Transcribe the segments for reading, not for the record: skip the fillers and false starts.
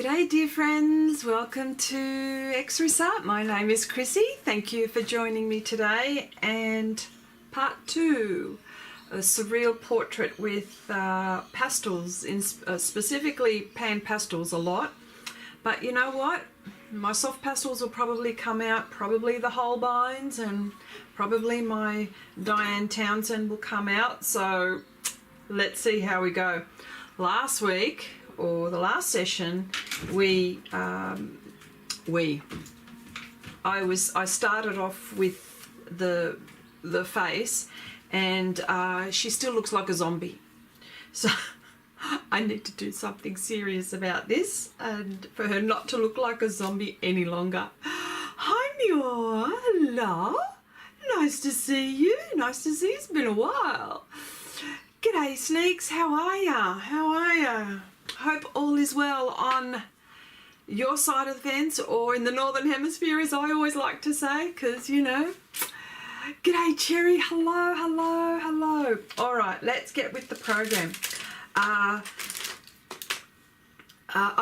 G'day dear friends, welcome to Xrissart. My name is Chrissy. Thank you for joining me today, and part 2, a surreal portrait with pastels, specifically Panpastels a lot. But you know what? My soft pastels will probably come out, probably the Holbeins, and probably my Diane Townsend will come out. So let's see how we go. Last week, or the last session, I started off with the face, and she still looks like a zombie. So I need to do something serious about this, and for her not to look like a zombie any longer. Hi Muir, hello. Nice to see you. Nice to see you. It's been a while. G'day Sneaks, how are ya? How are ya? Hope all is well on your side of the fence, or in the Northern Hemisphere, as I always like to say, because, you know. G'day Cherry, hello, hello, hello. All right, let's get with the program. I've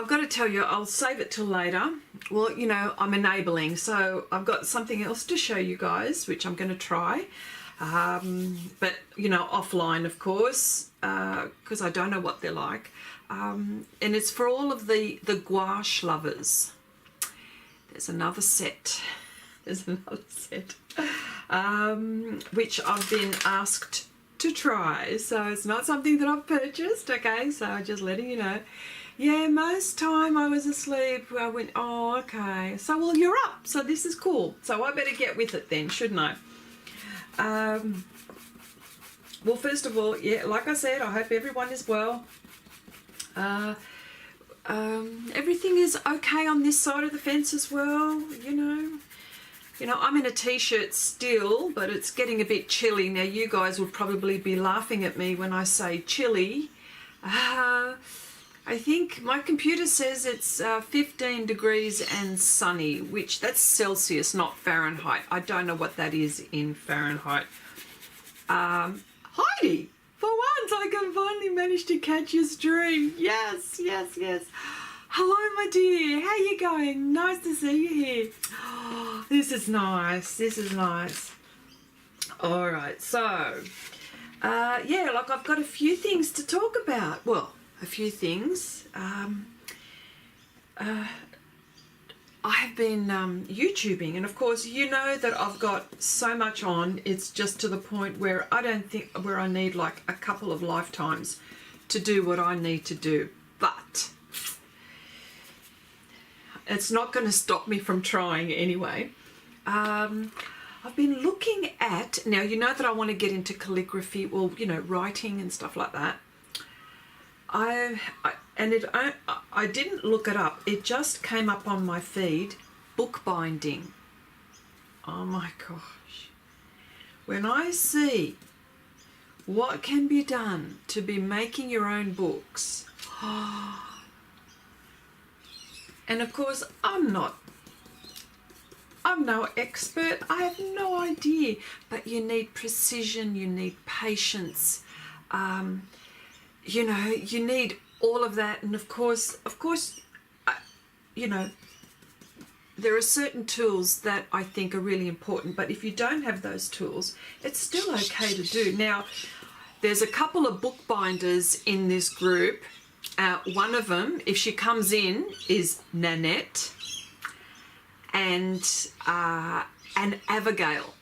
got to tell you, I'll save it till later. Well, you know, I'm enabling, so I've got something else to show you guys, which I'm going to try. But, you know, offline, of course, because I don't know what they're like. And it's for all of the gouache lovers. There's another set. There's another set, which I've been asked to try. So it's not something that I've purchased, okay? So just letting you know. Yeah, most time I was asleep. I went, oh, okay. So, well, you're up. So this is cool. So I better get with it then, shouldn't I? Well, first of all, yeah, like I said, I hope everyone is well. Everything is okay on this side of the fence as well, you know. I'm in a t-shirt still, but it's getting a bit chilly. Now, you guys would probably be laughing at me when I say chilly. I think my computer says it's 15 degrees and sunny, which that's Celsius, not Fahrenheit. I don't know what that is in Fahrenheit. Heidi, for once I can finally manage to catch your stream. Yes, yes, yes. Hello, my dear. How you going? Nice to see you here. Oh, this is nice. This is nice. All right, so, yeah, like I've got a few things to talk about. Well, a few things. I have been YouTubing, and of course you know that I've got so much on. It's just to the point where I need like a couple of lifetimes to do what I need to do. But it's not going to stop me from trying anyway. I've been looking at, now you know that I want to get into calligraphy, well, you know, writing and stuff like that. I didn't look it up. It just came up on my feed. Bookbinding. Oh my gosh. When I see what can be done to be making your own books, and of course I'm no expert. I have no idea. But you need precision. You need patience. You know, you need all of that, and of course, you know, there are certain tools that I think are really important, but if you don't have those tools, it's still okay to do. Now, there's a couple of bookbinders in this group. One of them, if she comes in, is Nanette and Abigail.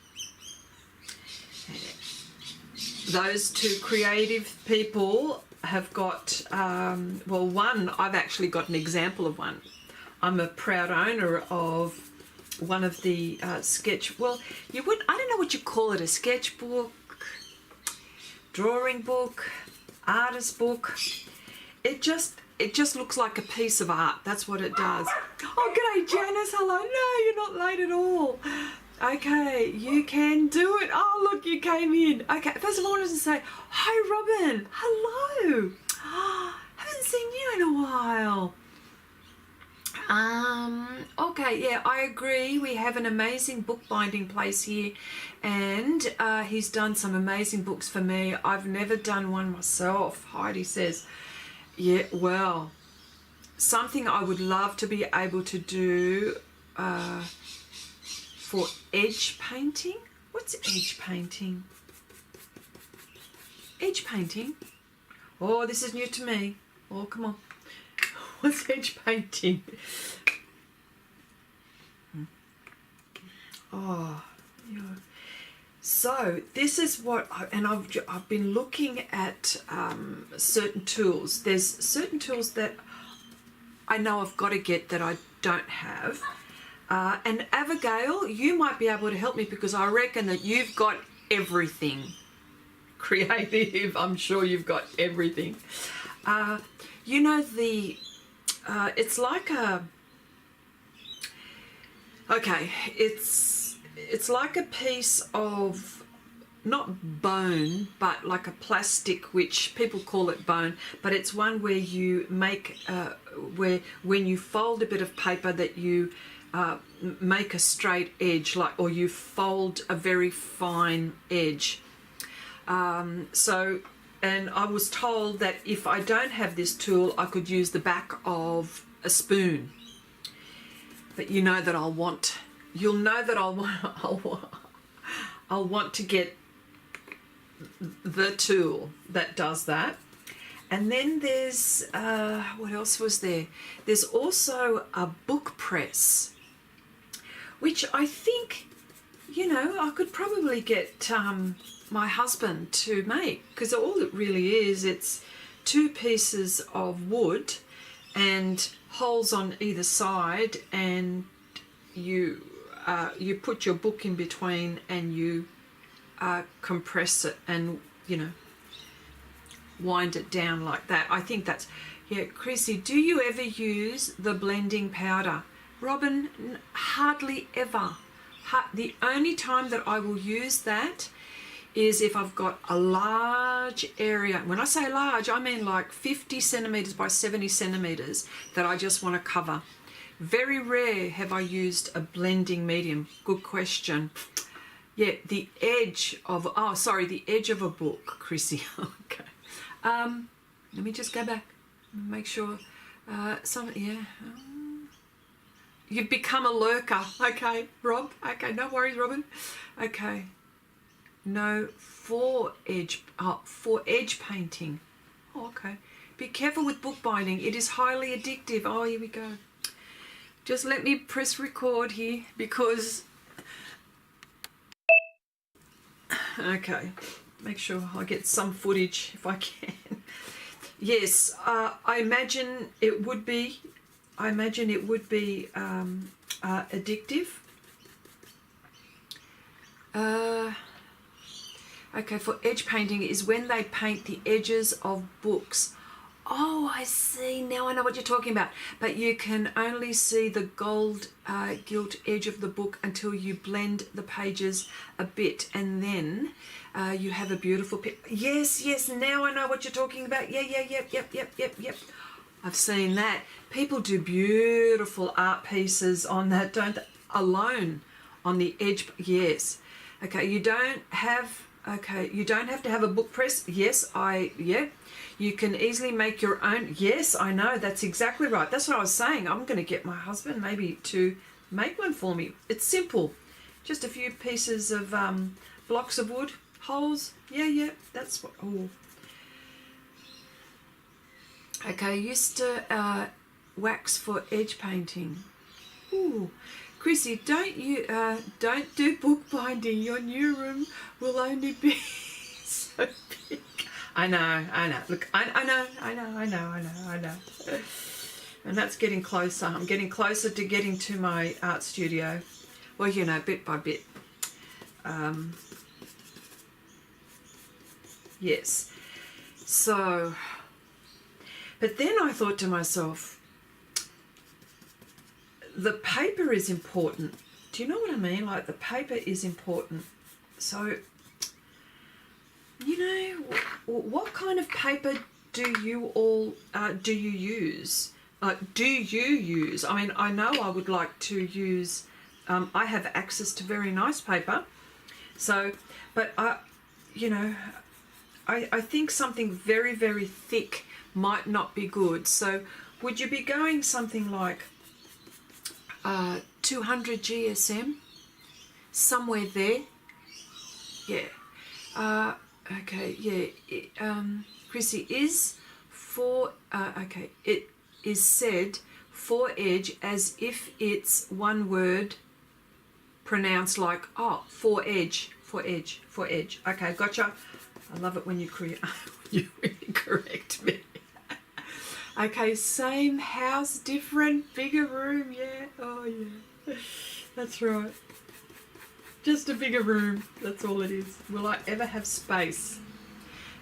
Those two creative people have got, well, one, I've actually got an example of one. I'm a proud owner of one of the well, I don't know what you call it, a sketchbook, drawing book, artist book. It just looks like a piece of art. That's what it does. Oh, g'day Janice, hello. No, you're not late at all. Okay, you can do it. Oh, look, you came in. Okay, first of all, I wanted to say, hi, Robin. Hello. Haven't seen you in a while. Okay, yeah, I agree. We have an amazing bookbinding place here, and he's done some amazing books for me. I've never done one myself, Heidi says. Yeah, well, something I would love to be able to do for edge painting. What's edge painting? Edge painting? Oh, this is new to me. Oh, come on. What's edge painting? Oh, yeah. So this is what, I've been looking at certain tools. There's certain tools that I know I've got to get that I don't have. And Abigail, you might be able to help me because I reckon that you've got everything creative. I'm sure you've got everything. You know, it's like a, okay, it's like a piece of, not bone, but like a plastic, which people call it bone, but it's one where you make, where when you fold a bit of paper that you make a straight edge, like, or you fold a very fine edge. And I was told that if I don't have this tool, I could use the back of a spoon. But you know that you'll know that I'll want to get the tool that does that. And then there's, what else was there? There's also a book press, which I think, you know, I could probably get my husband to make, because all it really is, it's 2 pieces of wood and holes on either side, and you put your book in between and you compress it and, you know, wind it down like that. I think that's, yeah. Chrissy, do you ever use the blending powder? Robin, hardly ever. The only time that I will use that is if I've got a large area. When I say large, I mean like 50 centimeters by 70 centimeters that I just want to cover. Very rare have I used a blending medium. Good question. Yeah, the edge of, oh, sorry, the edge of a book, Chrissy. Okay. Let me just go back, make sure. Yeah. You've become a lurker. Okay, Rob. Okay, no worries, Robin. Okay. No, for edge painting. Oh, okay. Be careful with bookbinding. It is highly addictive. Oh, here we go. Just let me press record here because... Okay. Make sure I get some footage if I can. Yes, I imagine it would be... addictive. Okay, for edge painting is when they paint the edges of books. Oh, I see. Now I know what you're talking about. But you can only see the gold gilt edge of the book until you blend the pages a bit, and then you have a beautiful yes, now I know what you're talking about. Yep. I've seen that. People do beautiful art pieces on that, don't they? Alone on the edge. Yes. Okay, you don't have to have a book press. Yes, you can easily make your own. Yes, I know, that's exactly right. That's what I was saying. I'm going to get my husband maybe to make one for me. It's simple. Just a few pieces of blocks of wood, holes. Yeah, that's what. Oh. Okay, used to wax for edge painting. Ooh. Chrissy, don't do bookbinding. Your new room will only be so big. I know. Look, I know. And that's getting closer. I'm getting closer to getting to my art studio. Well, you know, bit by bit. Yes. So, but then I thought to myself, the paper is important. Do you know what I mean? Like, the paper is important. So, you know, what kind of paper do you all do you use? Do you use? I mean, I know I would like to use. I have access to very nice paper. So, but you know, I think something very, very thick might not be good. So would you be going something like 200 GSM? Somewhere there? Yeah. Okay, yeah. Chrissy, is okay, it is said for edge as if it's one word pronounced like, oh, for edge. Okay, gotcha. I love it when you you really correct me. Okay, same house, different, bigger room, yeah. Oh, yeah. That's right. Just a bigger room, that's all it is. Will I ever have space?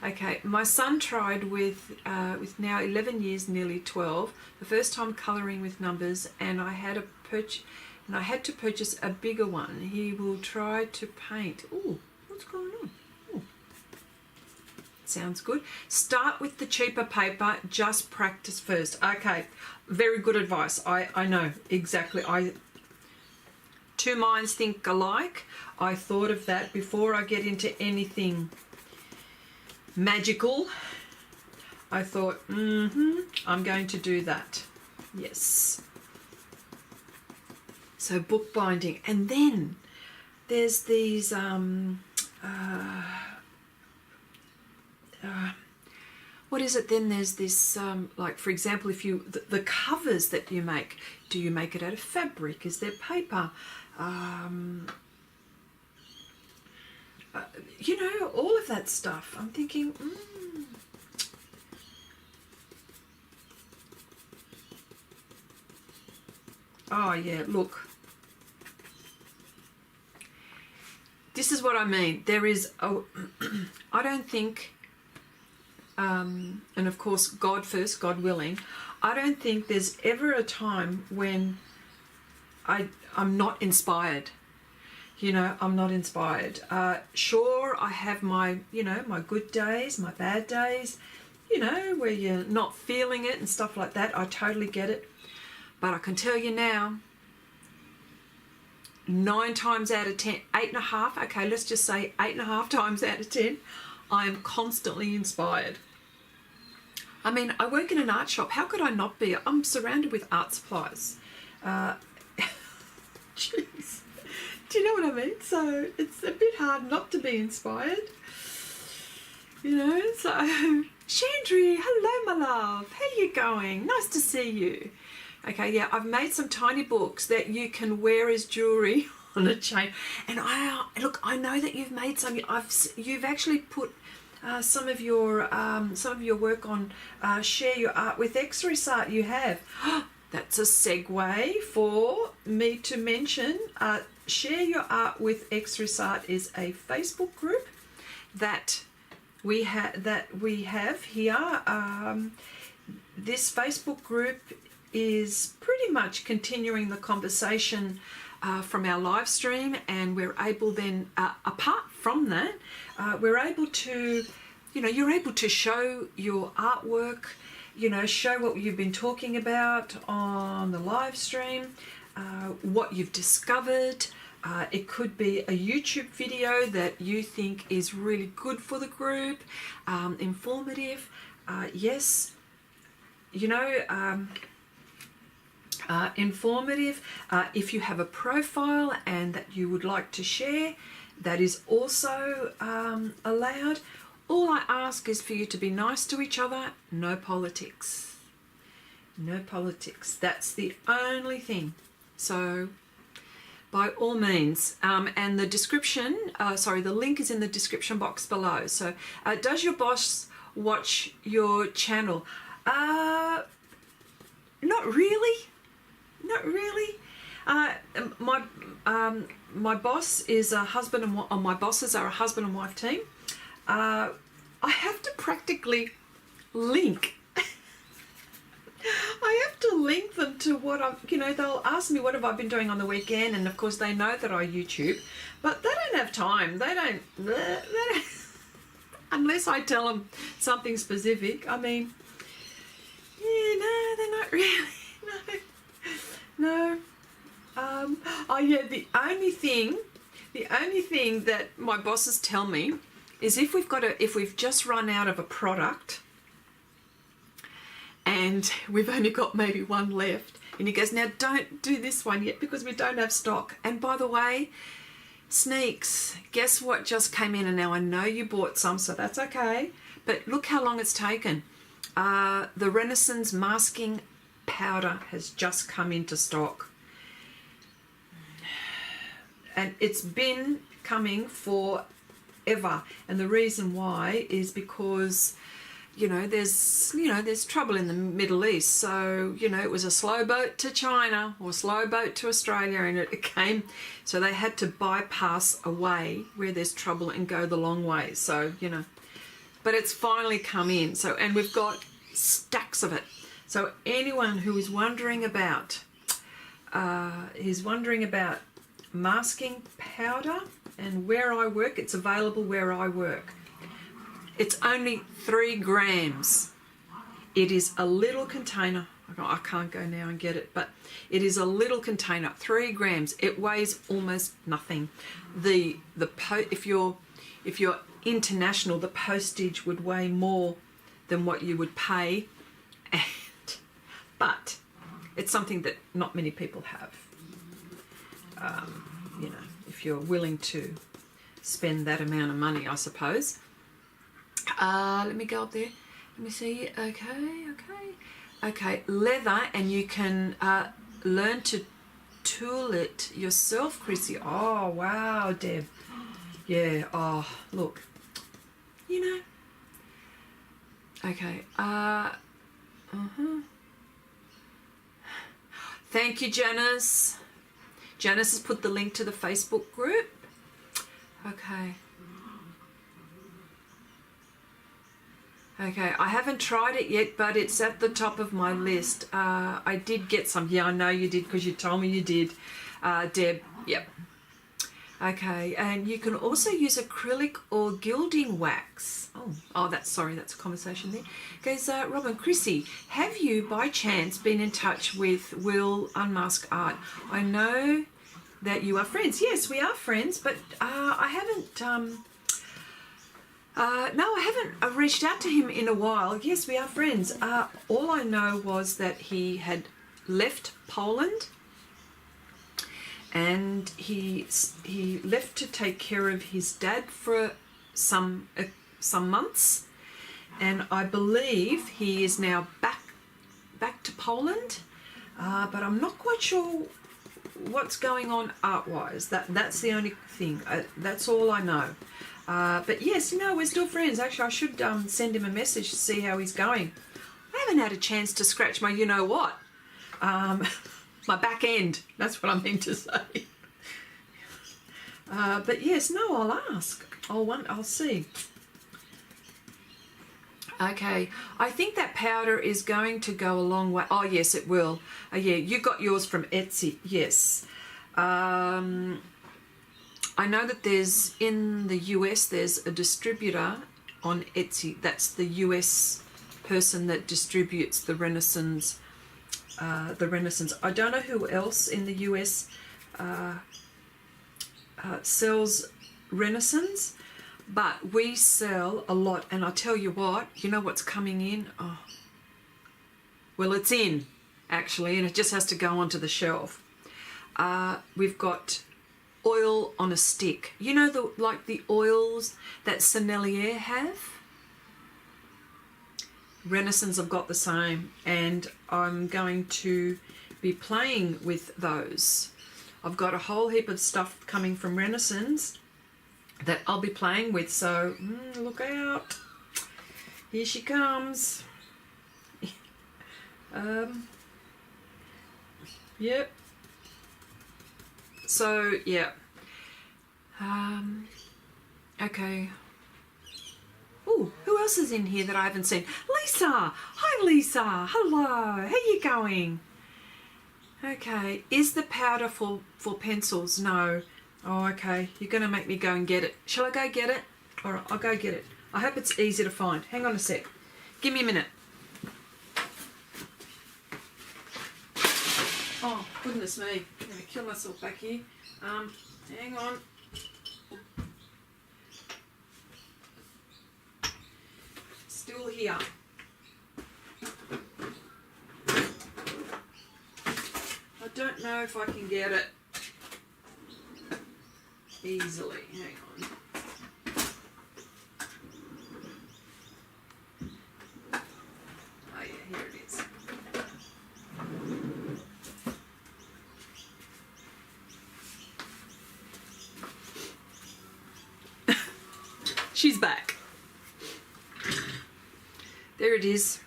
Okay, my son tried with now 11 years, nearly 12, the first time colouring with numbers, and I had to purchase a bigger one. He will try to paint. Ooh, what's going on? Ooh. Sounds good. Start with the cheaper paper, just practice first. Okay, very good advice. I know exactly. Two minds think alike. I thought of that before I get into anything magical. I thought, I'm going to do that. Yes. So bookbinding, and then there's these what is it then? There's this like, for example, if you the covers that you make, do you make it out of fabric? Is there paper? You know, all of that stuff. I'm thinking, oh yeah, look. This is what I mean. There is, I don't think, and of course, God first, God willing, I don't think there's ever a time when I'm not inspired. You know, I'm not inspired. Sure, I have my, you know, my good days, my bad days, you know, where you're not feeling it and stuff like that. I totally get it. But I can tell you now, 9 times out of 10, 8.5, okay, let's just say 8.5 times out of 10, I am constantly inspired. I mean, I work in an art shop. How could I not be? I'm surrounded with art supplies. Jeez. Do you know what I mean? So it's a bit hard not to be inspired. You know, so Chandri, hello my love. How you going? Nice to see you. Okay, yeah, I've made some tiny books that you can wear as jewelry on a chain. And look, I know that you've made some. You've actually put some of your work on Share Your Art with Xrissart. You have. That's a segue for me to mention. Share Your Art with Xrissart is a Facebook group that we have here. This Facebook group is pretty much continuing the conversation from our live stream, and we're able then, apart from that, we're able to, you know, you're able to show your artwork, you know, show what you've been talking about on the live stream, what you've discovered. It could be a YouTube video that you think is really good for the group, informative. Yes, you know, informative. If you have a profile and that you would like to share, that is also allowed. All I ask is for you to be nice to each other. No politics. No politics. That's the only thing. So by all means, and the description, the link is in the description box below. So does your boss watch your channel? Not really. Not really. My boss is a husband and my bosses are a husband and wife team. I have to practically link. I have to link them to what I've, you know, they'll ask me what have I been doing on the weekend, and of course they know that I YouTube, but they don't have time. They don't unless I tell them something specific. I mean, yeah, no, they're not really. No. Oh yeah, the only thing that my bosses tell me is if we've just run out of a product, and we've only got maybe one left. And he goes, now don't do this one yet because we don't have stock. And by the way, sneaks, guess what just came in? And now I know you bought some, so that's okay. But look how long it's taken. The Renaissance masking powder has just come into stock. And it's been coming forever. And the reason why is because there's trouble in the Middle East. So, it was a slow boat to China or slow boat to Australia, and it came. So they had to bypass a way where there's trouble and go the long way. So, but it's finally come in. So, and we've got stacks of it. So anyone who is wondering about, masking powder and where I work, it's available where I work. It's only 3 grams. It is a little container. I can't go now and get it, but it is a little container, 3 grams. It weighs almost nothing. If you're international, the postage would weigh more than what you would pay, but it's something that not many people have. If you're willing to spend that amount of money, I suppose. Let me go up there. Let me see. Okay. Leather, and you can learn to tool it yourself, Chrissy. Oh, wow, Deb. Yeah. Oh, look. Okay. Thank you, Janice. Janice has put the link to the Facebook group. Okay. Okay, I haven't tried it yet, but it's at the top of my list. I did get some. Yeah, I know you did because you told me you did, Deb. Yep. Okay, and you can also use acrylic or gilding wax. Oh, that's a conversation there. Goes, Robin, Chrissy, have you by chance been in touch with Will Unmask Art? I know that you are friends. Yes, we are friends, but I haven't... no, I haven't reached out to him in a while. Yes, we are friends. All I know was that he had left Poland, and he left to take care of his dad for some months, and I believe he is now back to Poland, but I'm not quite sure what's going on art-wise. That's the only thing. That's all I know. But yes, we're still friends. Actually, I should send him a message to see how he's going. I haven't had a chance to scratch my you-know-what. My back end. That's what I mean to say. But yes, no, I'll ask. I'll see. Okay, I think that powder is going to go a long way. Oh, yes, it will. Yeah, you got yours from Etsy. Yes. I know that in the US, there's a distributor on Etsy. That's the US person that distributes the Renaissance. I don't know who else in the US sells Renaissance, but we sell a lot. And I tell you what, you know what's coming in? Oh, well, it's in actually, and it just has to go onto the shelf. We've got oil on a stick. You know, the oils that Sennelier have? Renaissance have got the same, and I'm going to be playing with those. I've got a whole heap of stuff coming from Renaissance that I'll be playing with, so look out. Here she comes. Yep. So, yeah. Okay. Oh, who else is in here that I haven't seen? Lisa! Hi, Lisa! Hello! How you going? Okay. Is the powder for pencils? No. Oh, okay. You're going to make me go and get it. Shall I go get it? All right, I'll go get it. I hope it's easy to find. Hang on a sec. Give me a minute. Oh, goodness me. I'm going to kill myself back here. Hang on. Still here. know if I can get it easily. Hang on. Oh yeah, here it is. She's back. There it is.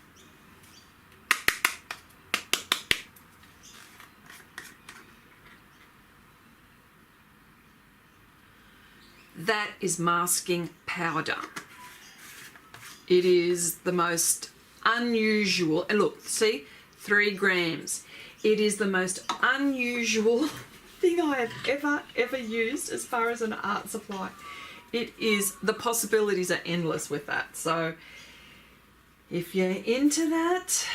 That is masking powder. It is the most unusual, and look, see, 3 grams. It is the most unusual thing I have ever used as far as an art supply. It is, the possibilities are endless with that. So if you're into that,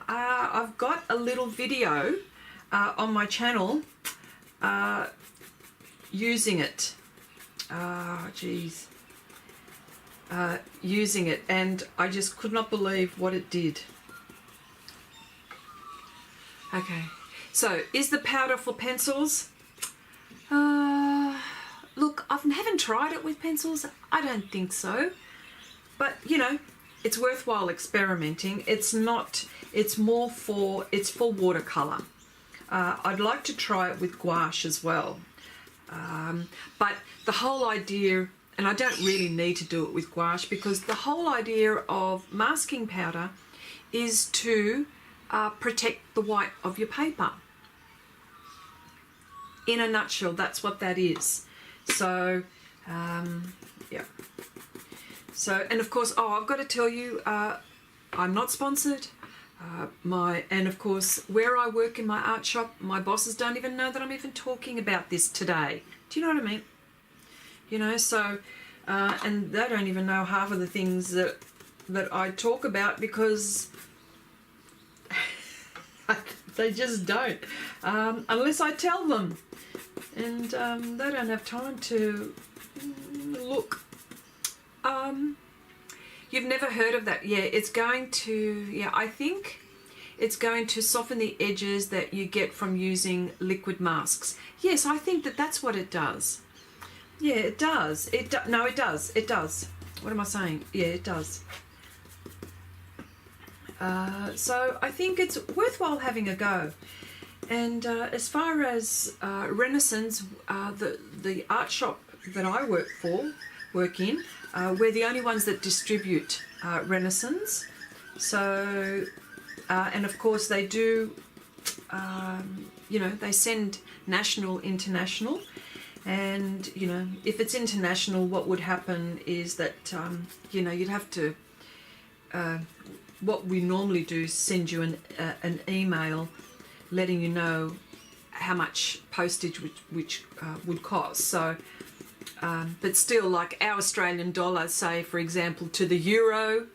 I've got a little video on my channel using it. Using it, and I just could not believe what it did. Okay, so is the powder for pencils? Look, I haven't tried it with pencils. I don't think so, but you know, it's worthwhile experimenting. It's not, it's more for, it's for watercolor. I'd like to try it with gouache as well. But the whole idea, and I don't really need to do it with gouache, because the whole idea of masking powder is to protect the white of your paper. In a nutshell, that's what that is. So, yeah. So, and of course, oh, I've got to tell you, I'm not sponsored. And of course, where I work in my art shop, my bosses don't even know that I'm even talking about this today. Do you know what I mean? You know, so, and they don't even know half of the things that I talk about, because they just don't, unless I tell them, and they don't have time to look. You've never heard of that? Yeah, it's going to, yeah, I think it's going to soften the edges that you get from using liquid masks. Yes, I think that that's what it does. Yeah, it does. No, it does. It does. What am I saying? Yeah, it does. So I think it's worthwhile having a go. And as far as Renaissance, the art shop that I work in, we're the only ones that distribute Renaissance. So, and of course they do, you know, they send national, international. And, you know, if it's international, what would happen is that, you know, you'd have to, what we normally do is send you an email letting you know how much postage which would cost. So, but still, like our Australian dollar, say, for example, to the euro,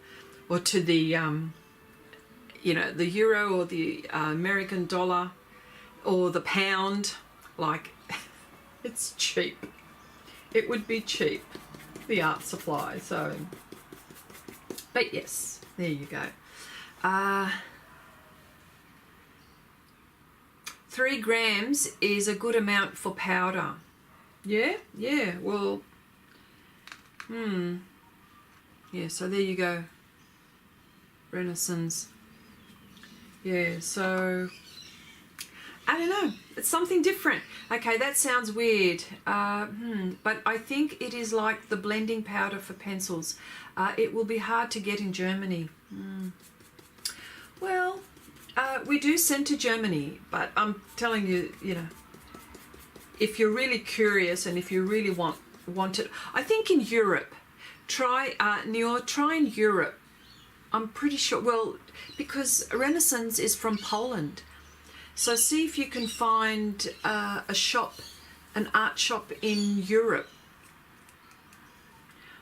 or to the, you know, the euro, or the American dollar, or the pound, like, it's cheap. It would be cheap, the art supply. So, but yes, there you go. 3 grams is a good amount for powder. Yeah, yeah, well, yeah, so there you go. Renaissance. Yeah, so, I don't know, it's something different. Okay, that sounds weird, but I think it is like the blending powder for pencils. It will be hard to get in Germany. Well, we do send to Germany, but I'm telling you, you know, if you're really curious and if you really want it, I think in Europe, try in Europe. I'm pretty sure, well, because Renaissance is from Poland. So see if you can find a shop, an art shop in Europe.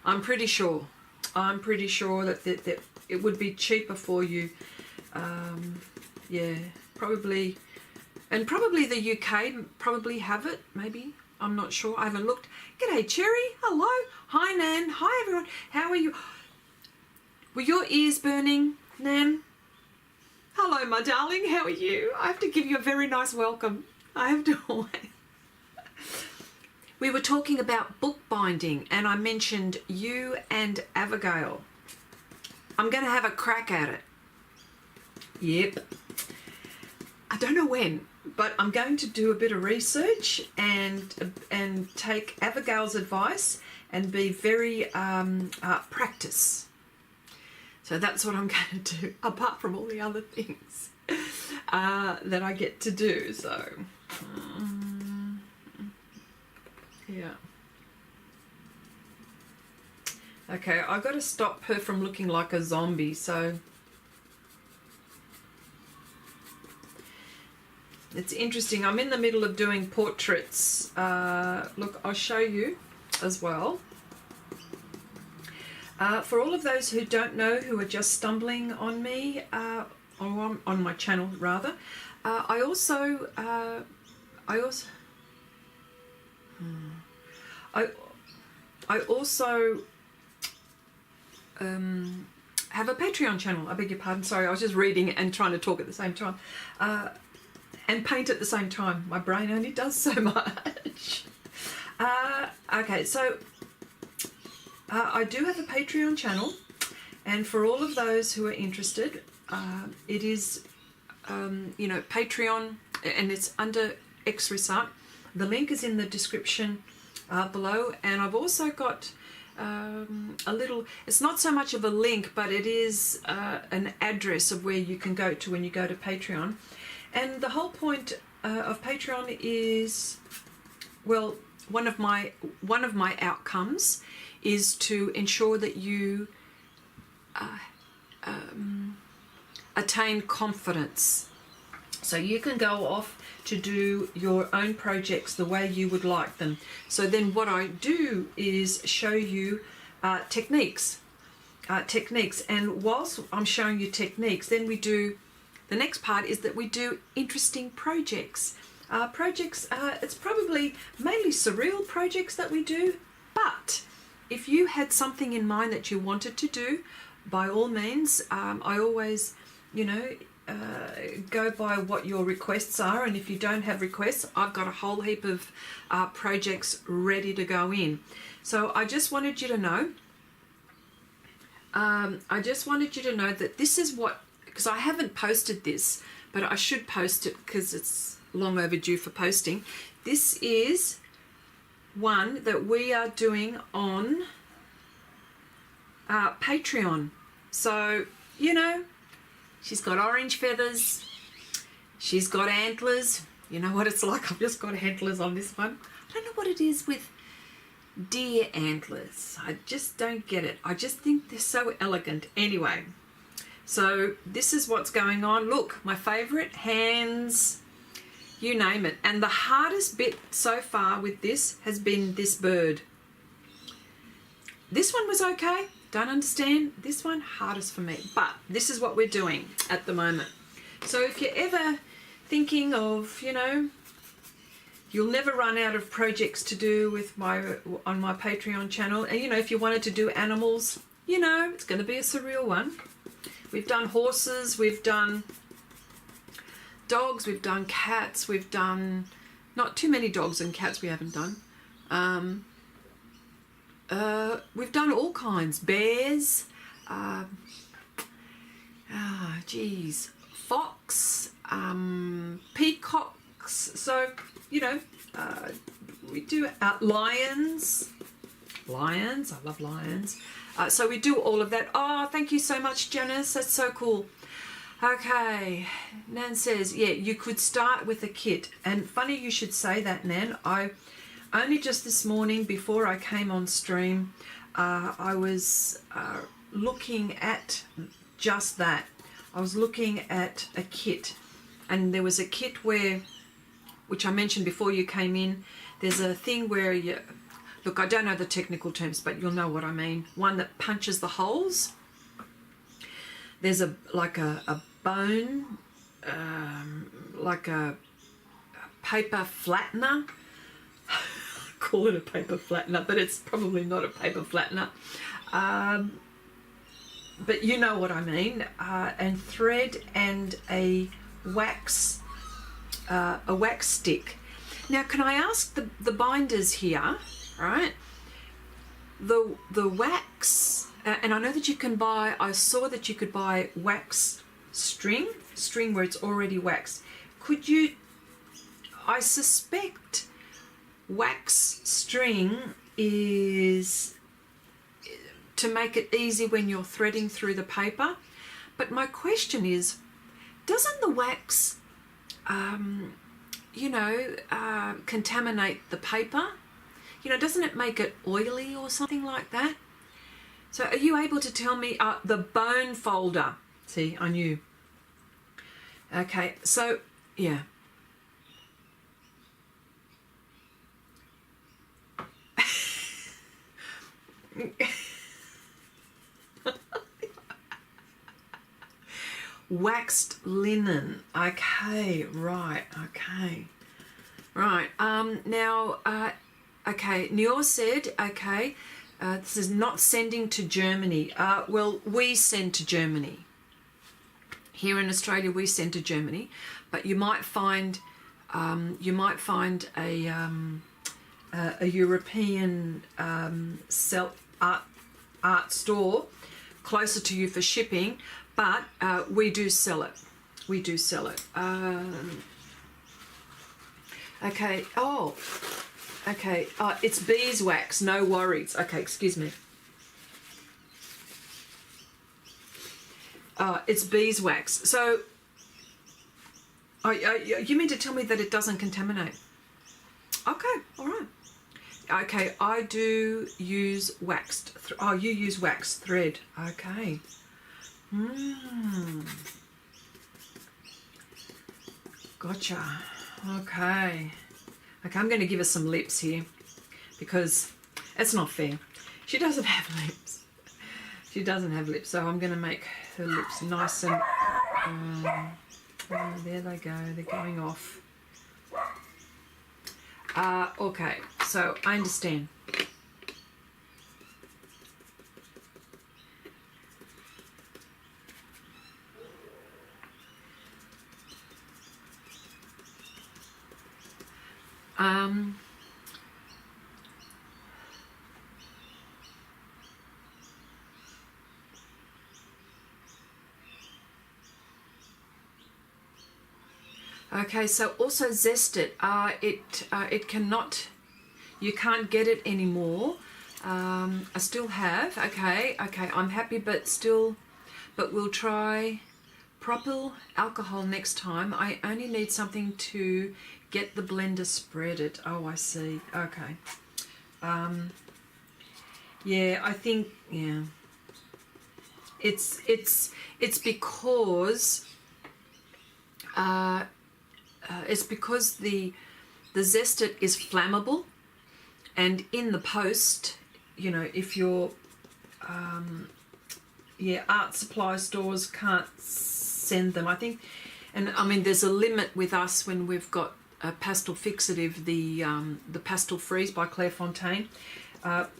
I'm pretty sure that it would be cheaper for you. Yeah, probably. And probably the UK probably have it, maybe. I'm not sure. I haven't looked. G'day, Cherry. Hello. Hi, Nan. Hi, everyone. How are you? Were your ears burning, Nan? Hello, my darling. How are you? I have to give you a very nice welcome. I have to always. We were talking about bookbinding, and I mentioned you and Abigail. I'm going to have a crack at it. Yep. I don't know when, but I'm going to do a bit of research and take Abigail's advice and be very practice. So that's what I'm going to do, apart from all the other things that I get to do. So, yeah. Okay, I've got to stop her from looking like a zombie, so it's interesting. I'm in the middle of doing portraits. Look, I'll show you as well. For all of those who don't know, who are just stumbling on me, on my channel rather, I also have a Patreon channel. I beg your pardon. Sorry, I was just reading and trying to talk at the same time, and paint at the same time. My brain only does so much. Okay, so I do have a Patreon channel, and for all of those who are interested, it is, you know, Patreon, and it's under Xrissart. The link is in the description below, and I've also got a little, it's not so much of a link, but it is an address of where you can go to when you go to Patreon. And the whole point of Patreon is, well, one of my outcomes is to ensure that you attain confidence, so you can go off to do your own projects the way you would like them. So then what I do is show you techniques, and whilst I'm showing you techniques, then we do, the next part is that we do interesting projects. It's probably mainly surreal projects that we do, but if you had something in mind that you wanted to do, by all means, I always, you know, go by what your requests are, and if you don't have requests, I've got a whole heap of projects ready to go in. So I just wanted you to know, that this is what, because I haven't posted this, but I should post it because it's long overdue for posting. This is one that we are doing on Patreon. So, you know, she's got orange feathers, she's got antlers. You know what it's like, I've just got antlers on this one. I don't know what it is with deer antlers. I just don't get it. I just think they're so elegant. Anyway, so this is what's going on. Look, my favourite, hands, you name it. And the hardest bit so far with this has been this bird. This one was okay. Don't understand. This one, hardest for me. But this is what we're doing at the moment. So if you're ever thinking of, you know, you'll never run out of projects to do with on my Patreon channel. And, you know, if you wanted to do animals, you know, it's going to be a surreal one. We've done horses, we've done dogs, we've done cats, we've done, not too many dogs and cats we haven't done. We've done all kinds, bears, fox, peacocks. So, you know, we do lions. I love lions. So we do all of that. Oh, thank you so much, Janice. That's so cool. Okay, Nan says, yeah, you could start with a kit. And funny you should say that, Nan. I only just this morning, before I came on stream, I was looking at just that. I was looking at a kit, and there was a kit where, which I mentioned before you came in, there's a thing where you, look, I don't know the technical terms, but you'll know what I mean. One that punches the holes. There's like a bone, like a paper flattener. Call it a paper flattener, but it's probably not a paper flattener. but you know what I mean. And thread and a wax stick. Now, can I ask the binders here, right? The wax, and I know that you can buy, I saw that you could buy wax string where it's already waxed. Could you, I suspect wax string is to make it easy when you're threading through the paper. But my question is, doesn't the wax, contaminate the paper? You know, doesn't it make it oily or something like that? So are you able to tell me, the bone folder? See, I knew. Okay, so, yeah. Waxed linen. Okay, right, okay. Right, now, okay, Nior said, okay, this is not sending to Germany. Well, we send to Germany. Here in Australia, we send to Germany, but you might find a European art store closer to you for shipping, but we do sell it. We do sell it. Okay. Oh. Okay. It's beeswax. No worries. Okay. Excuse me. It's beeswax. So, you mean to tell me that it doesn't contaminate? Okay. All right. Okay. I do use waxed. You use waxed thread. Okay. Gotcha. Okay. Okay, I'm going to give her some lips here because it's not fair. She doesn't have lips. She doesn't have lips, so I'm going to make her lips nice and... there they go. They're going off. Okay, so I understand. Okay, so also zest it. It cannot, you can't get it anymore. I still have. Okay, I'm happy, but we'll try propyl alcohol next time. I only need something to get the blender spreaded. Oh, I see. Okay. Yeah, I think, yeah. It's because the zested is flammable, and in the post, you know, if your art supply stores can't send them, I think, and I mean there's a limit with us when we've got a pastel fixative, the Pastel Freeze by Claire Fontaine.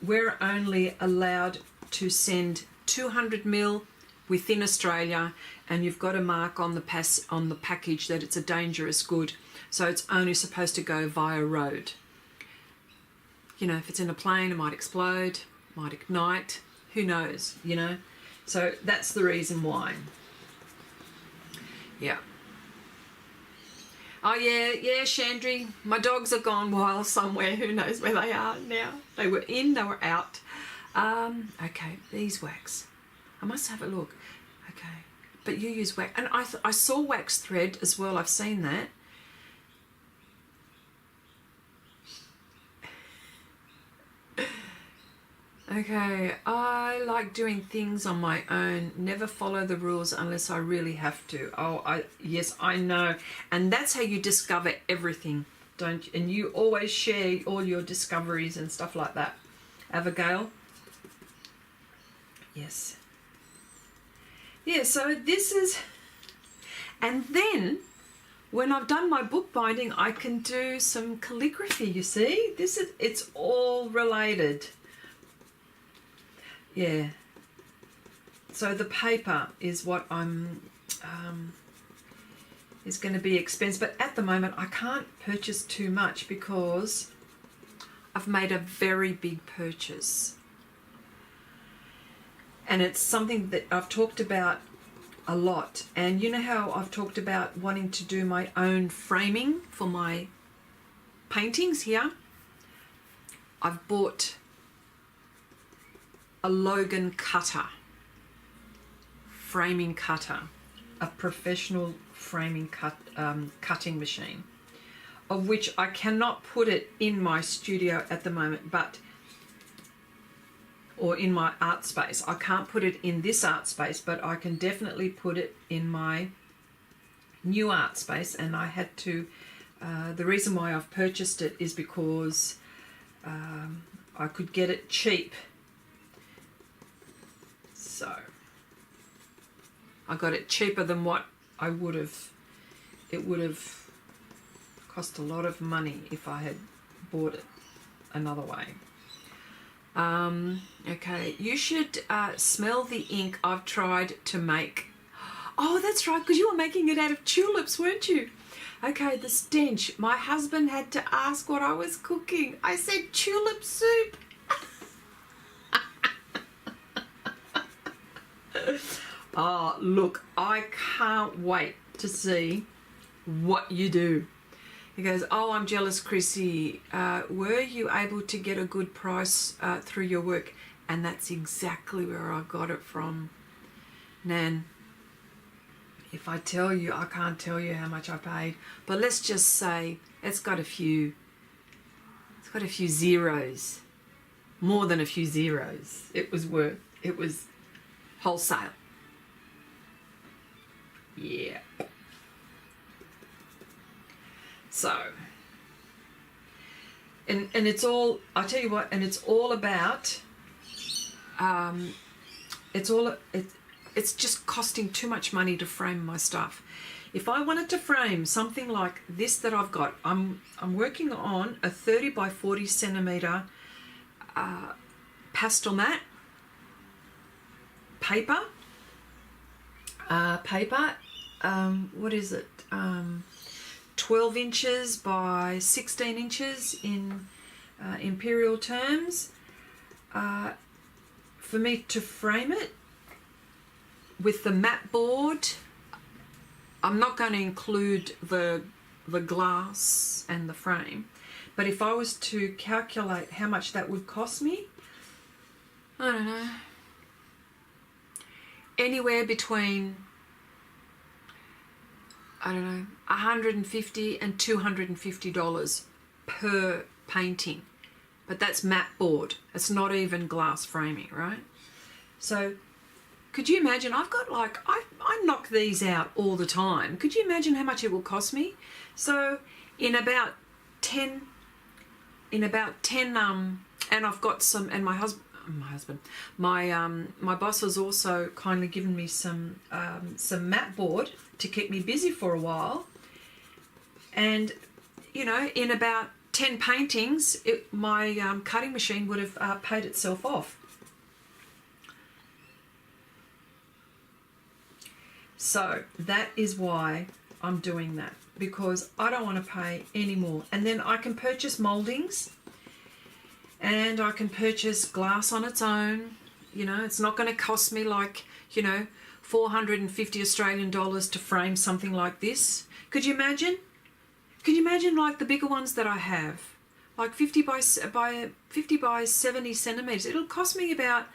We're only allowed to send 200 ml within Australia, and you've got a mark on the package that it's a dangerous good, so it's only supposed to go via road. You know, if it's in a plane, it might explode, might ignite, who knows, you know. So that's the reason why. Yeah. Oh yeah, Chandri, my dogs are gone wild somewhere. Who knows where they are now? They were in, they were out. Okay, beeswax. I must have a look. Okay, but you use wax, and I saw wax thread as well. I've seen that. Okay, I like doing things on my own. Never follow the rules unless I really have to. Oh, yes, I know. And that's how you discover everything, don't you? And you always share all your discoveries and stuff like that. Abigail? Yes. Yeah, so this is... And then, when I've done my bookbinding, I can do some calligraphy, you see? It's all related. Yeah. so the paper is what is going to be expensive, but at the moment I can't purchase too much because I've made a very big purchase, and it's something that I've talked about a lot. And you know how I've talked about wanting to do my own framing for my paintings here? I've bought a Logan cutter, framing cutter, a professional framing cutting machine, of which I cannot put it in my studio at the moment, or in my art space. I can't put it in this art space, but I can definitely put it in my new art space. And I had to, the reason why I've purchased it is because I could get it cheap. So I got it cheaper than what I would have. It would have cost a lot of money if I had bought it another way. Okay, you should smell the ink I've tried to make. Oh, that's right, because you were making it out of tulips, weren't you? Okay, the stench. My husband had to ask what I was cooking. I said tulip soup. Oh, look, I can't wait to see what you do. He goes, oh, I'm jealous, Chrissy. Were you able to get a good price through your work? And that's exactly where I got it from, Nan. If I tell you, I can't tell you how much I paid. But let's just say it's got a few zeros. More than a few zeros. It was wholesale. Yeah. So, and it's all, I tell you what, and it's all about, it's just costing too much money to frame my stuff. If I wanted to frame something like this that I've got, I'm working on a 30 by 40 centimeter Pastelmat paper. What is it? 12 inches by 16 inches in imperial terms. For me to frame it with the mat board, I'm not going to include the glass and the frame, but if I was to calculate how much that would cost me, I don't know, anywhere between, I don't know, $150 and $250 per painting. But that's mat board. It's not even glass framing, right? So could you imagine, I've got like, I knock these out all the time. Could you imagine how much it will cost me? So in about 10, and I've got some, and my boss has also kindly given me some mat board to keep me busy for a while. And, you know, in about 10 paintings, my cutting machine would have paid itself off. So that is why I'm doing that, because I don't want to pay any more. And then I can purchase mouldings, and I can purchase glass on its own. You know, it's not going to cost me like, you know, 450 Australian dollars to frame something like this. Could you imagine? Could you imagine like the bigger ones that I have, like 50 by 70 centimeters? It'll cost me about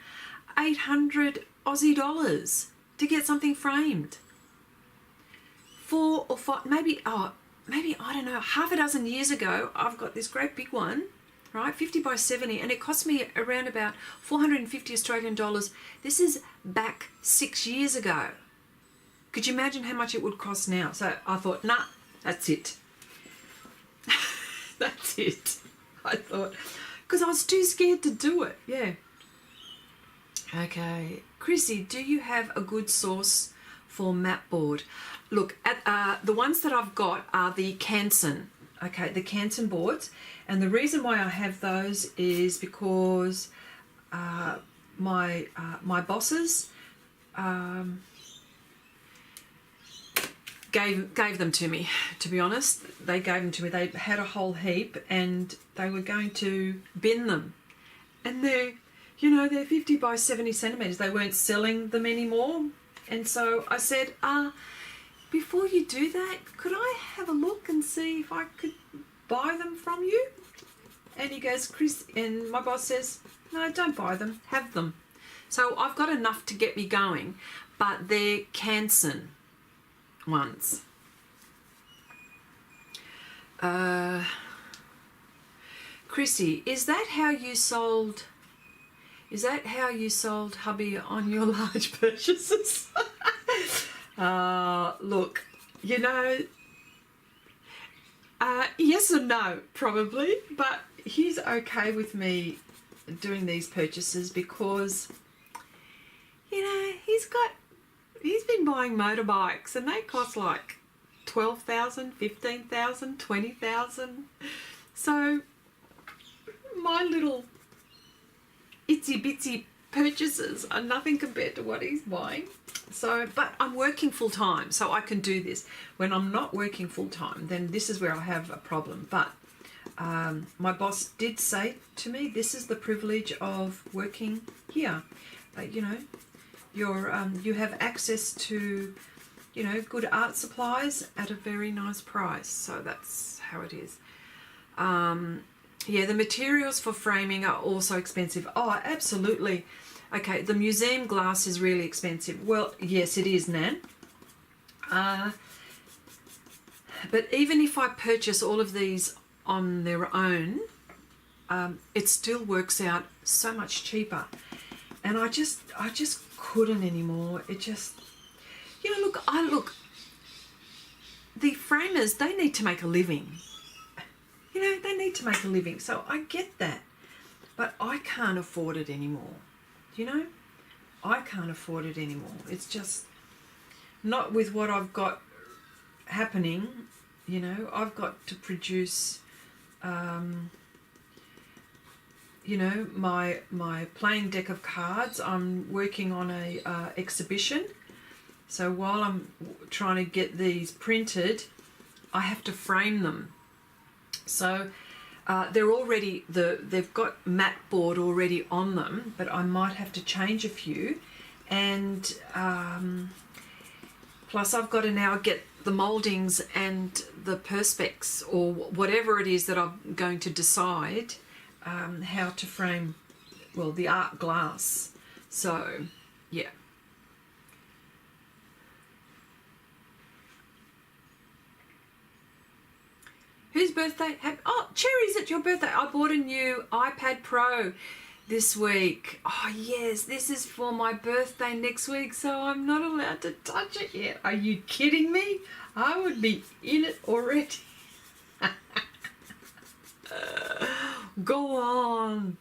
800 Aussie dollars to get something framed. 4 or 5, maybe I don't know, half a dozen years ago, I've got this great big one, right, 50 by 70, and it cost me around about 450 Australian dollars. This is back 6 years ago. Could you imagine how much it would cost now? So I thought, nah, that's it. That's it. I thought, because I was too scared to do it. Yeah. Okay. Chrissy, do you have a good source for mat board? Look, at the ones that I've got are the Canson. Okay, the Canson boards. And the reason why I have those is because my bosses gave them to me, to be honest. They gave them to me. They had a whole heap and they were going to bin them. And they're, you know, they're 50 by 70 centimetres. They weren't selling them anymore. And so I said, before you do that, could I have a look and see if I could buy them from you? And he goes, Chris, and my boss says, no, don't buy them, have them. So I've got enough to get me going, but they're Canson ones. Chrissy, is that how you sold hubby on your large purchases? Look, you know, yes and no, probably, but he's okay with me doing these purchases because, you know, he's been buying motorbikes and they cost like 12,000, 15,000, 20,000. So my little itsy bitsy purchases are nothing compared to what he's buying. So, but I'm working full time, so I can do this. When I'm not working full time, then this is where I have a problem. But my boss did say to me, this is the privilege of working here. You know, you have access to, you know, good art supplies at a very nice price. So that's how it is. Yeah, the materials for framing are also expensive. Oh, absolutely. Okay, the museum glass is really expensive. Well, yes, it is, Nan. But even if I purchase all of these on their own, it still works out so much cheaper. And I just couldn't anymore. It just, you know, look, the framers, they need to make a living. You know, they need to make a living. So I get that. But I can't afford it anymore. You know, I can't afford it anymore. It's just not with what I've got happening. You know, I've got to produce, you know, my playing deck of cards. I'm working on a exhibition. So while I'm trying to get these printed, I have to frame them. So they're already, they've got mat board already on them, but I might have to change a few. And plus I've got to now get the mouldings and the perspex or whatever it is that I'm going to decide how to frame, well, the art glass. So, yeah. Whose birthday? Oh, Cherry's at your birthday. I bought a new iPad Pro this week. Oh, yes, this is for my birthday next week, so I'm not allowed to touch it yet. Are you kidding me? I would be in it already. Go on.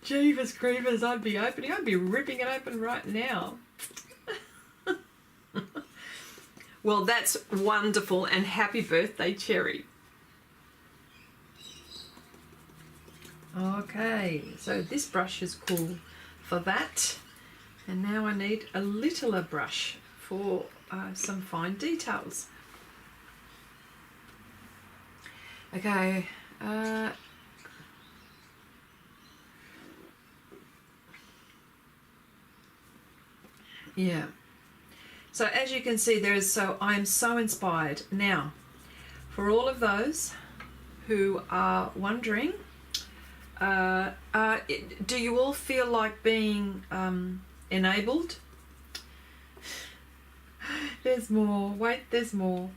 Jeepers creepers, I'd be ripping it open right now. Well, that's wonderful, and happy birthday, Cherry. Okay, so this brush is cool for that, and now I need a littler brush for some fine details. Okay, yeah, so as you can see, I am so inspired. Now, for all of those who are wondering, do you all feel like being enabled? There's more. Wait, there's more.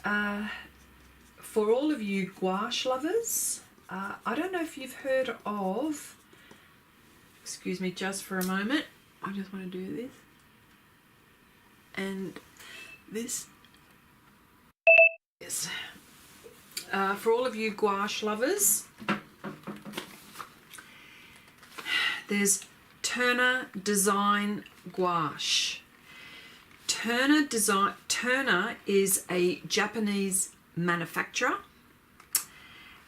For all of you gouache lovers, I don't know if you've heard of, excuse me just for a moment, I just want to do this and this. Yes. For all of you gouache lovers, there's Turner Design Gouache. Turner is a Japanese manufacturer,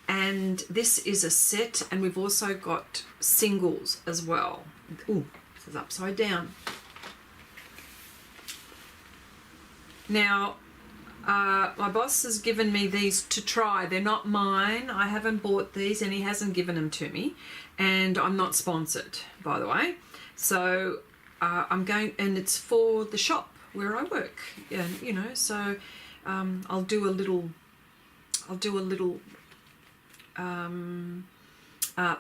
and this is a set, and we've also got singles as well. Ooh, this is upside down. Now, my boss has given me these to try. They're not mine. I haven't bought these and he hasn't given them to me. And I'm not sponsored, by the way. So I'm going, and it's for the shop where I work. And, you know, so I'll do a little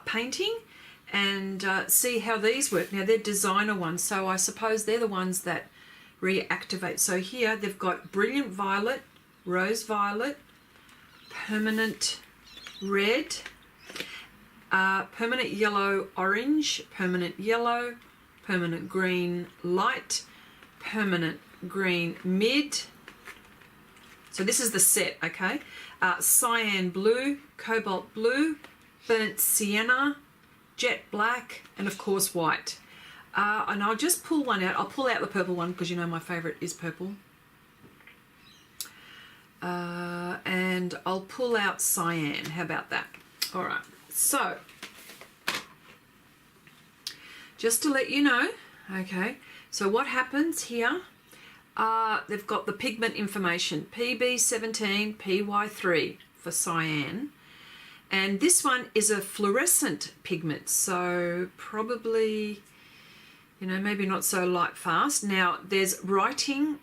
painting and see how these work. Now, they're designer ones, so I suppose they're the ones that reactivate. So here they've got brilliant violet, rose violet, permanent red, permanent yellow orange, permanent yellow, permanent green light, permanent green mid. So this is the set, okay? Cyan blue, cobalt blue, burnt sienna, jet black, and of course white. And I'll just pull one out. I'll pull out the purple one because you know my favourite is purple. And I'll pull out cyan. How about that? All right. So, just to let you know, okay, so what happens here, they've got the pigment information, PB17, PY3 for cyan. And this one is a fluorescent pigment, so probably, you know, maybe not so light fast. Now, there's writing.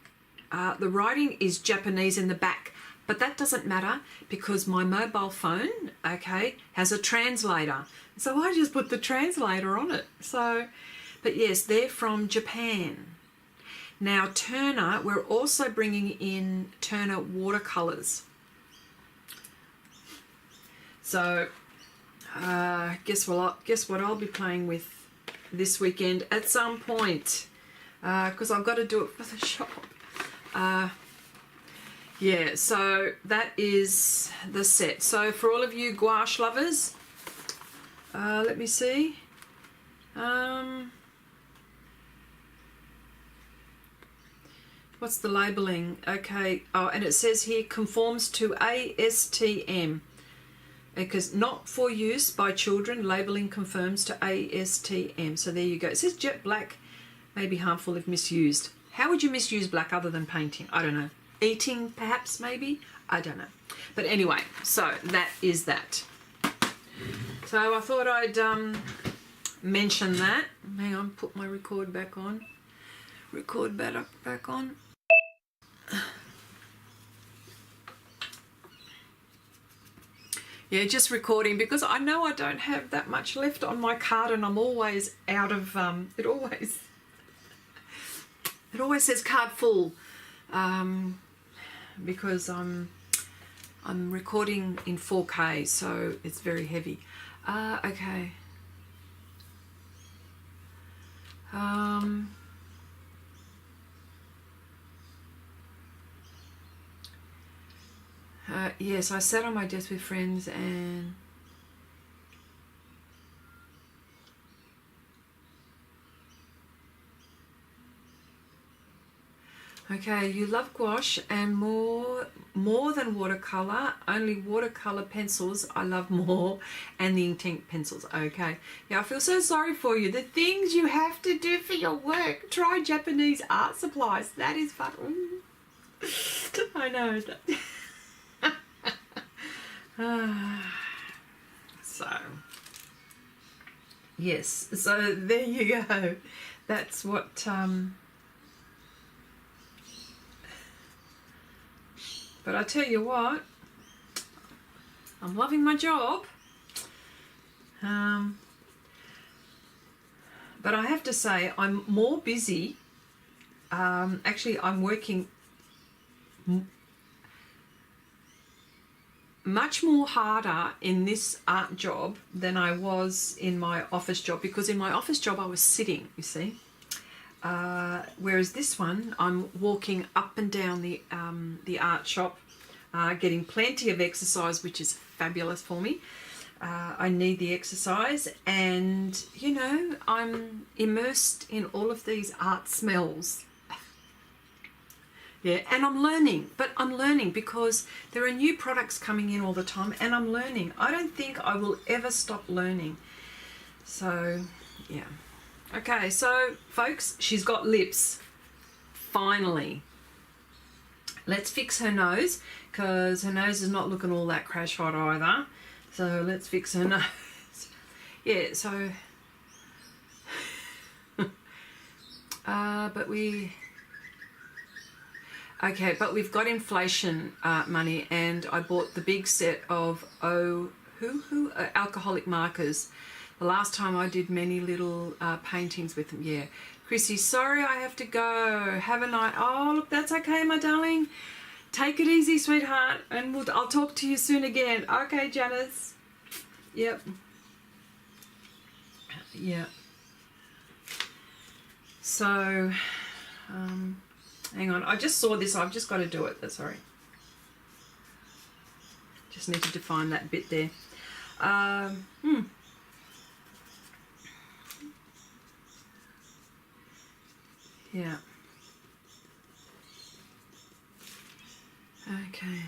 The writing is Japanese in the back, but that doesn't matter because my mobile phone, okay, has a translator. So I just put the translator on it. So, but yes, they're from Japan. Now, Turner, we're also bringing in Turner watercolors. So, guess what I'll be playing with this weekend at some point, because I've got to do it for the shop. Yeah, so that is the set. So for all of you gouache lovers, let me see. What's the labeling? Okay. Oh, and it says here conforms to ASTM. Because not for use by children, labeling confirms to ASTM. So there you go. It says jet black may be harmful if misused. How would you misuse black other than painting? I don't know. Eating, perhaps, maybe? I don't know. But anyway, so that is that. So I thought I'd mention that. Hang on, put my record back on. Record back on. Yeah, just recording because I know I don't have that much left on my card and I'm always out of, it always says card full because I'm recording in 4K, so it's very heavy. Okay. Yes, I sat on my desk with friends and okay, you love gouache and more than watercolor, only watercolor pencils I love more, and the ink pencils. Okay, yeah, I feel so sorry for you. The things you have to do for your work. Try Japanese art supplies. That is fun. I know. So yes, so there you go. That's what but I tell you what, I'm loving my job, but I have to say I'm more busy. Actually, I'm working much more harder in this art job than I was in my office job, because in my office job I was sitting, you see, whereas this one I'm walking up and down the art shop, getting plenty of exercise, which is fabulous for me. I need the exercise, and you know, I'm immersed in all of these art smells. Yeah, and I'm learning, but I'm learning because there are new products coming in all the time, and I'm learning. I don't think I will ever stop learning. So, yeah. Okay, so folks, she's got lips. Finally. Let's fix her nose, because her nose is not looking all that crash hot either. So let's fix her nose. Yeah, so... but we... Okay, but we've got inflation money, and I bought the big set of alcoholic markers. The last time I did many little paintings with them. Yeah. Chrissy, sorry I have to go. Have a night. Oh, look, that's okay, my darling. Take it easy, sweetheart, and I'll talk to you soon again. Okay, Janice. Yep. Yeah. So, hang on. I just saw this. I've just got to do it. That's sorry. Just need to define that bit there. Yeah. Okay.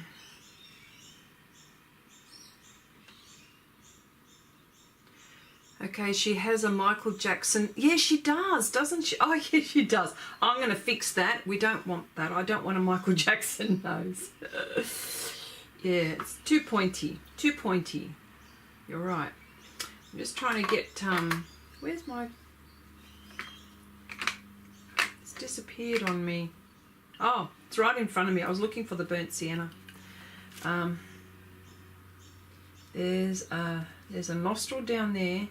Okay, she has a Michael Jackson. Yeah, she does, doesn't she? Oh, yeah, she does. I'm going to fix that. We don't want that. I don't want a Michael Jackson nose. Yeah, it's too pointy. Too pointy. You're right. I'm just trying to get... where's my... It's disappeared on me. Oh, it's right in front of me. I was looking for the burnt sienna. There's a nostril down there.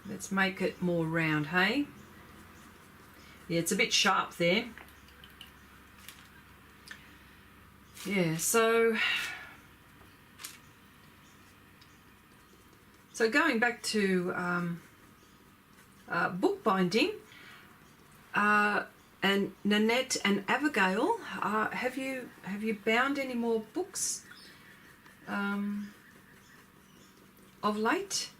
Let's make it more round, hey? Yeah, it's a bit sharp there. Yeah, so going back to bookbinding, and Nanette and Abigail, have you bound any more books of late?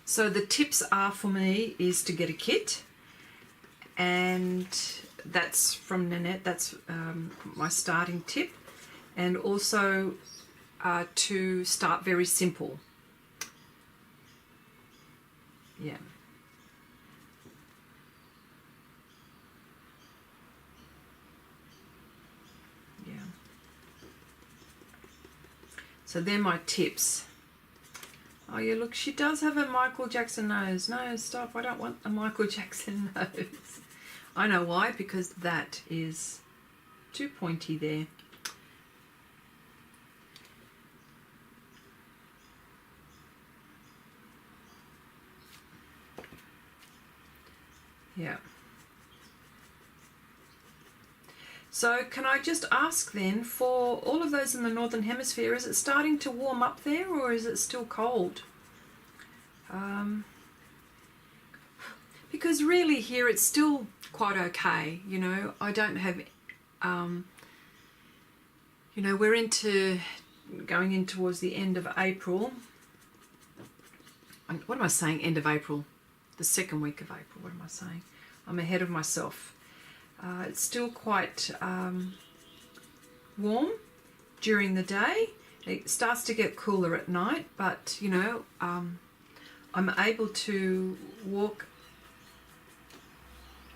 So the tips are for me is to get a kit, and that's from Nanette. That's my starting tip, and also to start very simple. Yeah. Yeah. So they're my tips. Oh yeah, look, she does have a Michael Jackson nose. No, stop, I don't want a Michael Jackson nose. I know why, because that is too pointy there. Yeah. So can I just ask then, for all of those in the Northern Hemisphere, is it starting to warm up there, or is it still cold? Because really here it's still quite okay, you know. I don't have, you know, we're going in towards the end of April. What am I saying, end of April? The second week of April, what am I saying? I'm ahead of myself. It's still quite warm during the day. It starts to get cooler at night, but you know, I'm able to walk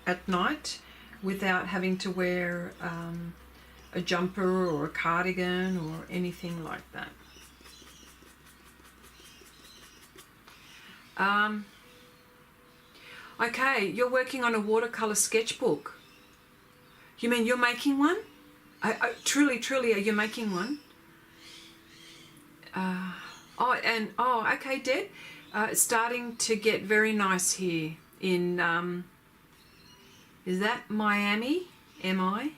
at night without having to wear a jumper or a cardigan or anything like that. Okay, you're working on a watercolor sketchbook. You mean you're making one? Truly, are you making one? Okay, Deb. It's starting to get very nice here in, is that Miami? Let's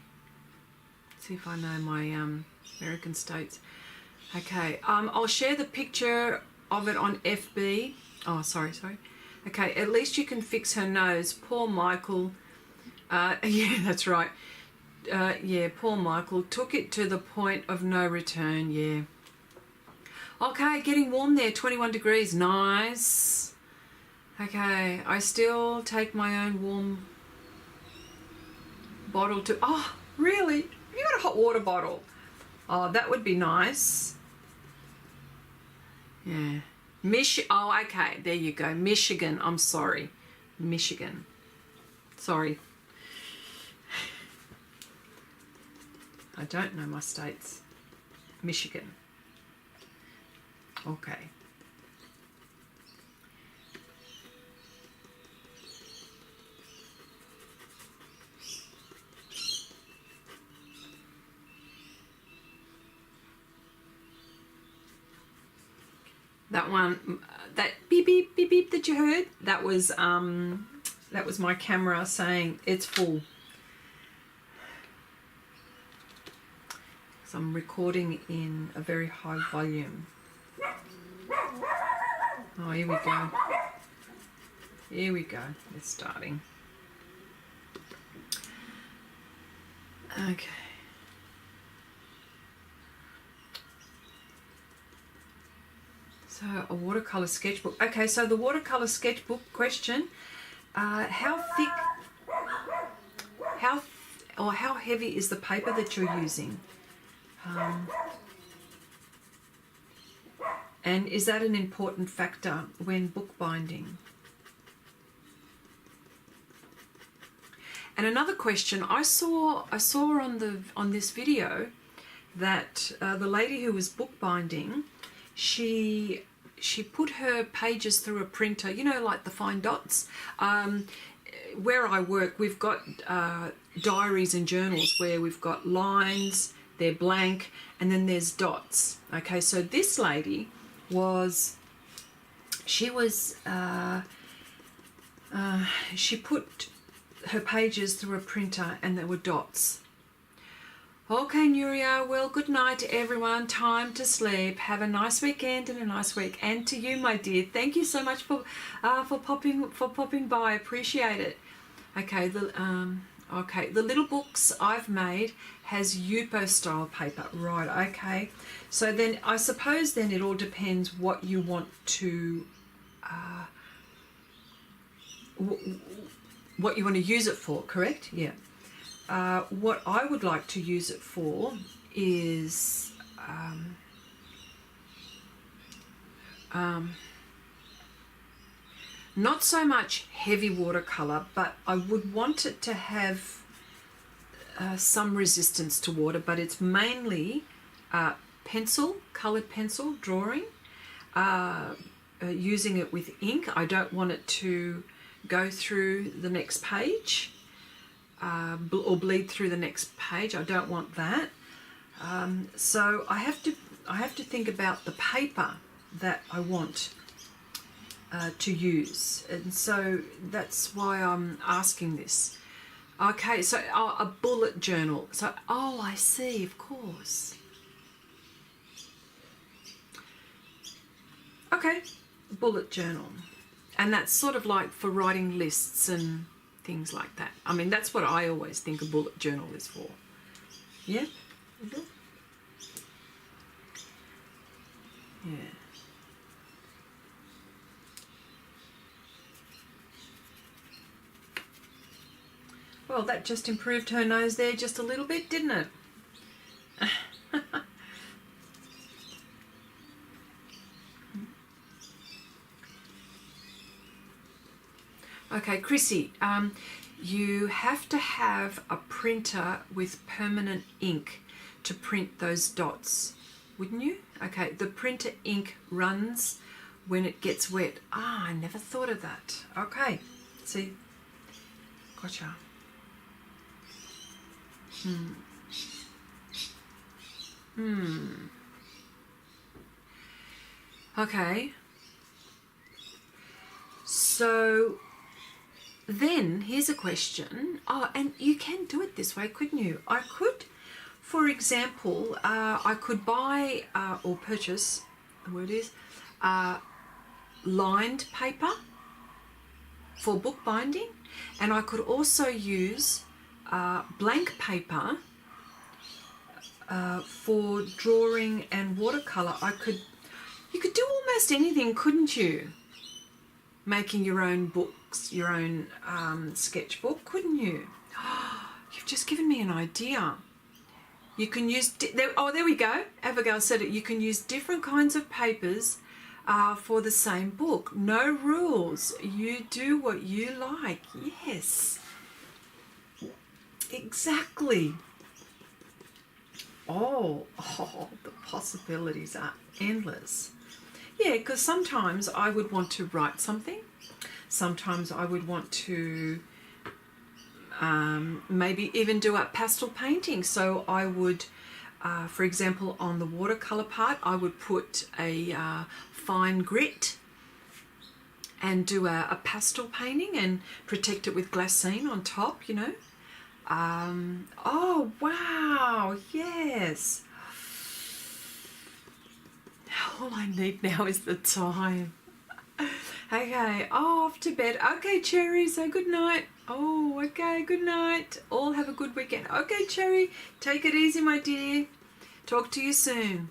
see if I know my American states. Okay, I'll share the picture of it on FB. Oh, sorry. Okay, at least you can fix her nose. Poor Michael. Yeah, that's right. Yeah, poor Michael took it to the point of no return. Yeah. Okay, getting warm there. 21 degrees. Nice. Okay, I still take my own warm bottle to... Oh, really? You got a hot water bottle? Oh, that would be nice. Yeah. Oh, okay. There you go. Michigan. I'm sorry. Michigan. Sorry. I don't know my states. Michigan. Okay. That one, that beep beep beep beep that you heard, that was my camera saying it's full. So I'm recording in a very high volume. Oh, here we go. Here we go. It's starting. Okay. So a watercolor sketchbook. Okay, so the watercolor sketchbook question: how thick, how heavy is the paper that you're using? And is that an important factor when bookbinding? And another question I saw on this video that the lady who was bookbinding, she put her pages through a printer, you know, like the fine dots. Where I work, we've got diaries and journals where we've got lines, they're blank, and then there's dots. Okay, so this lady she put her pages through a printer and there were dots. Okay, Nuria, well, good night to everyone. Time to sleep. Have a nice weekend and a nice week. And to you, my dear, thank you so much for popping by. Appreciate it. Okay, the little books I've made has Yupo style paper. Right, okay. So then I suppose then it all depends what you want to what you want to use it for, correct? Yeah. What I would like to use it for is not so much heavy watercolor, but I would want it to have some resistance to water, but it's mainly colored pencil drawing, using it with ink. I don't want it to go through the next page. Or bleed through the next page. I don't want that. So I have to think about the paper that I want to use, and so that's why I'm asking this. Okay, so a bullet journal. So I see, of course. Okay, bullet journal, and that's sort of like for writing lists and things like that. I mean, that's what I always think a bullet journal is for. Yeah? Mm-hmm. Yeah. Well, that just improved her nose there just a little bit, didn't it? Okay, Chrissy, you have to have a printer with permanent ink to print those dots, wouldn't you? Okay, the printer ink runs when it gets wet. I never thought of that. Okay, see, gotcha. Okay. So then here's a question. Oh, and you can do it this way, couldn't you? I could, for example, I could buy or purchase, the word is, lined paper for bookbinding, and I could also use blank paper for drawing and watercolor. You could do almost anything, couldn't you? Making your own books, your own sketchbook, couldn't you? You've just given me an idea. You can use, there we go. Abigail said it. You can use different kinds of papers for the same book. No rules. You do what you like. Yes. Exactly. Oh, the possibilities are endless. Yeah, because sometimes I would want to write something. Sometimes I would want to maybe even do a pastel painting. So I would, for example, on the watercolor part, I would put a fine grit and do a pastel painting and protect it with glassine on top, you know. Oh, wow, yes. All I need now is the time. Okay, off to bed. Okay, Cherry, so good night. Oh, okay, good night. All have a good weekend. Okay, Cherry, take it easy, my dear. Talk to you soon.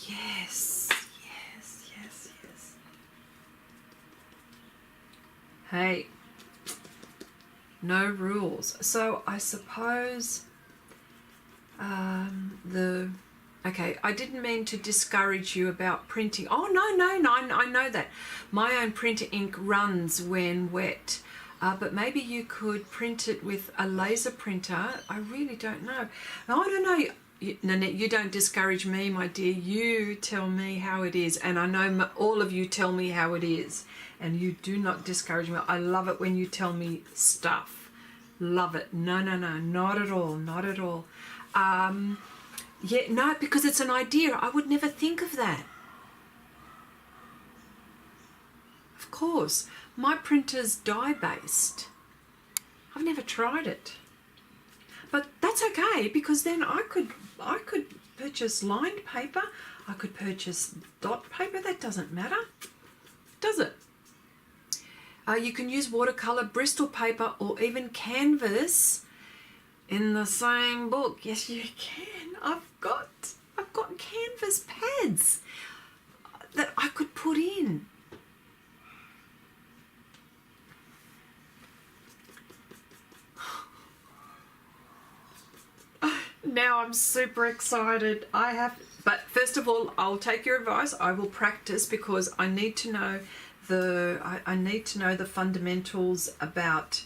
Yes, yes, yes, yes. Hey, no rules. So I suppose okay, I didn't mean to discourage you about printing. Oh, no, I know that. My own printer ink runs when wet. But maybe you could print it with a laser printer. I really don't know. I don't know. Nanette, you don't discourage me, my dear. You tell me how it is. And I know all of you tell me how it is. And you do not discourage me. I love it when you tell me stuff. Love it. No, not at all. Not at all. Yeah, no, because it's an idea. I would never think of that. Of course, my printer's dye-based. I've never tried it. But that's okay, because then I could purchase lined paper. I could purchase dot paper. That doesn't matter, does it? You can use watercolor, Bristol paper, or even canvas in the same book. Yes, you can. I've got canvas pads that I could put in. Now I'm super excited. But first of all, I'll take your advice. I will practice because I need to know I need to know the fundamentals about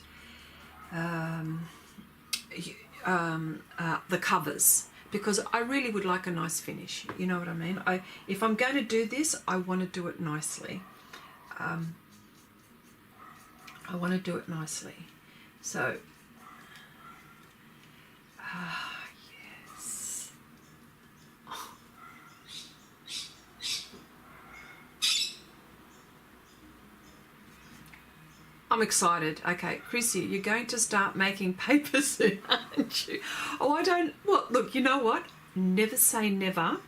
the covers, because I really would like a nice finish. You know what I mean? If I'm going to do this, I want to do it nicely. I want to do it nicely. So, yes. I'm excited. Okay, Chrissy, you're going to start making paper soon, aren't you? Oh, I don't... Well, look, you know what? Never say never.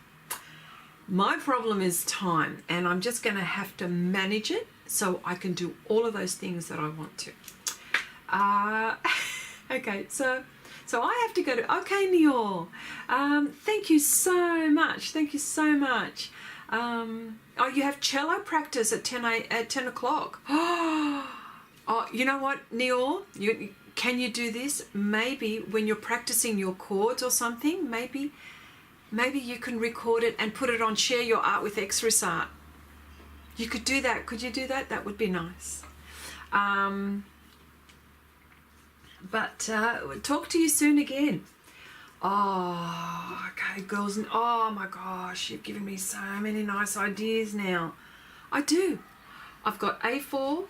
My problem is time, and I'm just going to have to manage it so I can do all of those things that I want to. Okay, so I have to go to... Okay, Neil. Thank you so much. Thank you so much. Oh, you have cello practice at 10 o'clock. Oh, you know what, Neil? Can you do this? Maybe when you're practicing your chords or something, maybe you can record it and put it on Share Your Art with Xrissart. You could do that. Could you do that? That would be nice. But talk to you soon again. Oh, okay, girls. Oh my gosh, you've given me so many nice ideas now. I do. I've got A4.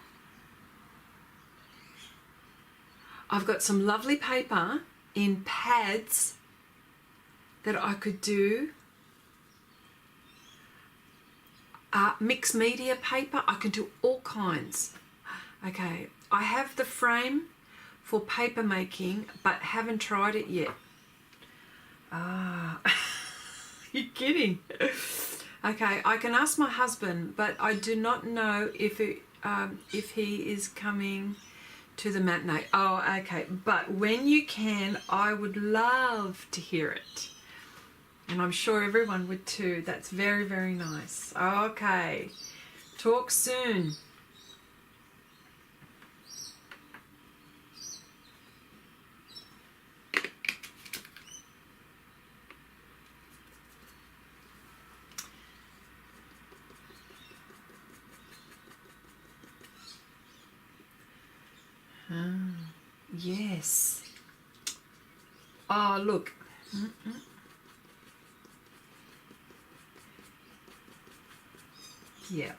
I've got some lovely paper in pads that I could do. Mixed media paper, I can do all kinds. Okay, I have the frame for paper making, but haven't tried it yet. You're kidding. Okay, I can ask my husband, but I do not know if he is coming to the matinee. Oh, okay. But when you can, I would love to hear it. And I'm sure everyone would too. That's very, very nice. Okay. Talk soon. Yes. Oh, look. Yeah.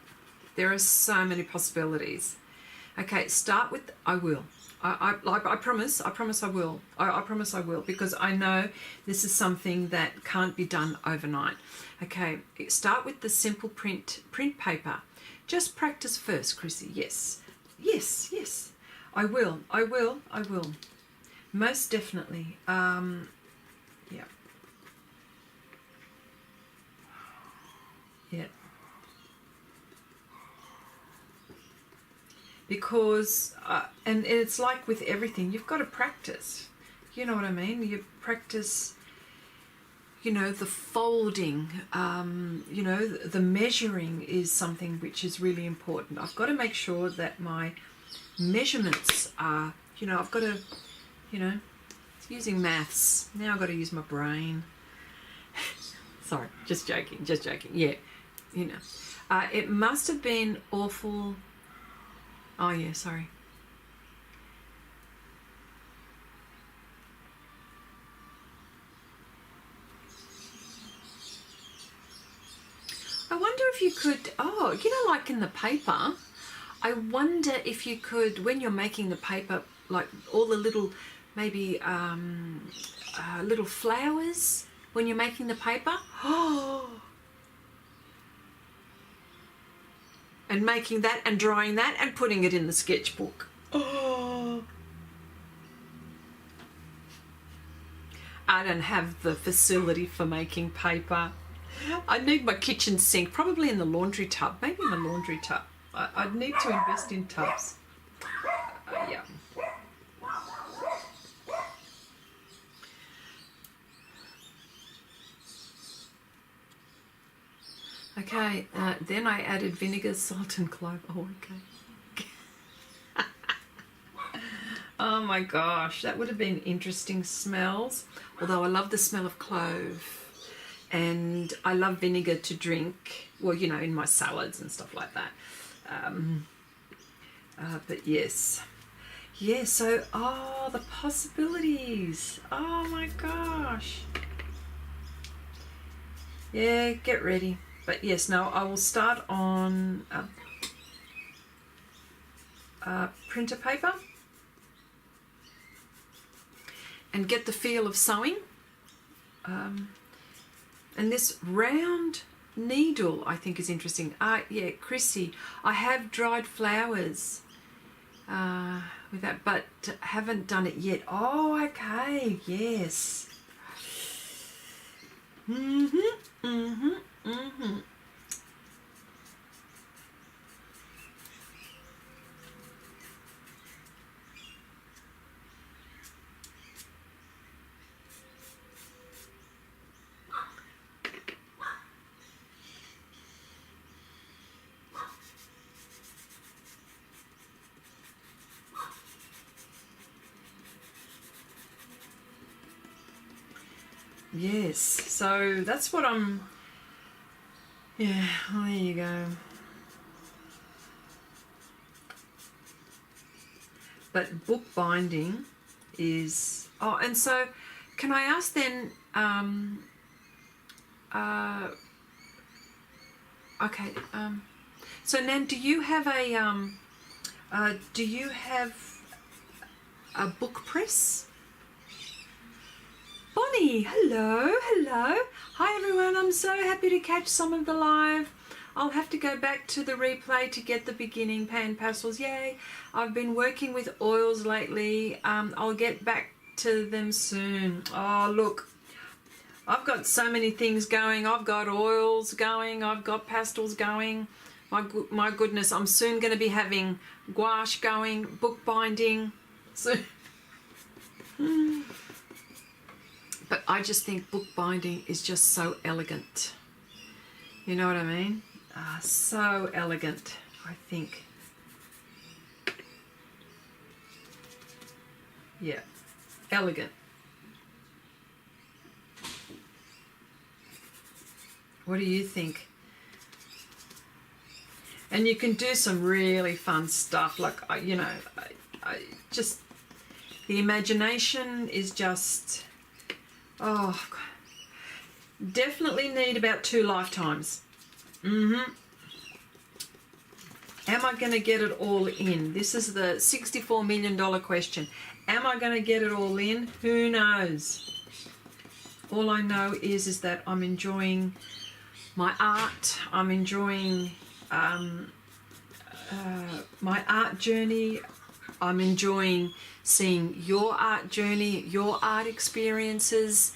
There are so many possibilities. Okay, start with, I will. I promise I will. I promise I will, because I know this is something that can't be done overnight. Okay, start with the simple print paper. Just practice first, Chrissy. Yes. Yes, yes. I will. Most definitely. Yeah. Yeah. Because, and it's like with everything, you've got to practice. You know what I mean? You practice, you know, the folding, you know, the measuring is something which is really important. I've got to make sure that my measurements are, you know, I've got to, you know, it's using maths. Now I've got to use my brain. Sorry, just joking. Yeah, you know. It must have been awful. Oh, yeah, sorry. I wonder if you could, oh, you know, like in the paper, I wonder if you could, when you're making the paper, like all the little, maybe little flowers when you're making the paper. Oh. And making that and drawing that and putting it in the sketchbook. Oh. I don't have the facility for making paper. I need my kitchen sink, probably in the laundry tub. Maybe in the laundry tub. I'd need to invest in tubs. Yeah. Okay, then I added vinegar, salt and clove. Oh, okay. Oh my gosh, that would have been interesting smells. Although I love the smell of clove. And I love vinegar to drink. Well, you know, in my salads and stuff like that. But yes. Yeah, so, oh, the possibilities. Oh my gosh. Yeah, get ready. But yes, now I will start on printer paper and get the feel of sewing. And this round needle I think is interesting. Yeah, Chrissy, I have dried flowers with that, but haven't done it yet. Oh, okay, yes. Yes, so that's what I'm, yeah, well, there you go. But book binding is, oh, and so can I ask then, okay, so Nan, do you have a book press? Bonnie, hello. Hi everyone, I'm so happy to catch some of the live. I'll have to go back to the replay to get the beginning Panpastels. Yay, I've been working with oils lately. I'll get back to them soon. Oh, look, I've got so many things going. I've got oils going, I've got pastels going. My goodness, I'm soon going to be having gouache going, bookbinding. So, but I just think bookbinding is just so elegant. You know what I mean? So elegant, I think. Yeah, elegant. What do you think? And you can do some really fun stuff, like, you know, I just The imagination is just, oh, definitely need about 2 lifetimes. Am I going to get it all in? This is the $64 million question. Am I going to get it all in? Who knows? All I know is that I'm enjoying my art. I'm enjoying my art journey. I'm enjoying seeing your art journey, your art experiences,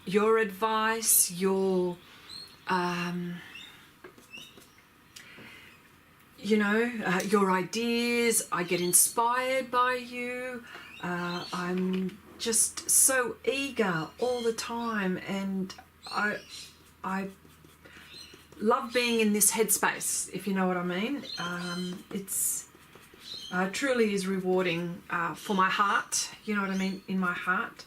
your advice, your your ideas. I get inspired by you. I'm just so eager all the time, and I love being in this headspace, if you know what I mean. It's truly is rewarding for my heart, you know what I mean, in my heart.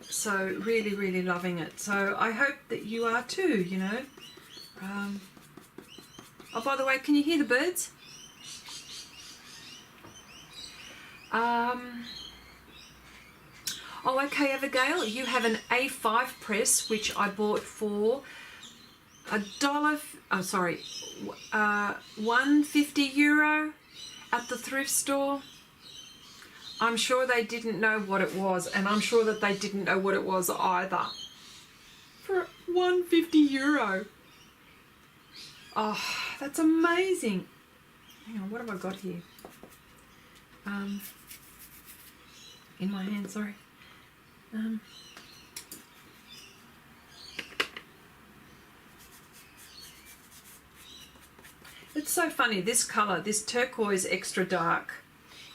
So really, really loving it. So I hope that you are too, you know. Oh, by the way, can you hear the birds? Oh, okay, Abigail, you have an A5 press, which I bought for €150 at the thrift store. I'm sure they didn't know what it was, and I'm sure that they didn't know what it was either. For €150. Oh, that's amazing. Hang on, what have I got here? In my hand, sorry. It's so funny, this colour, this turquoise extra dark,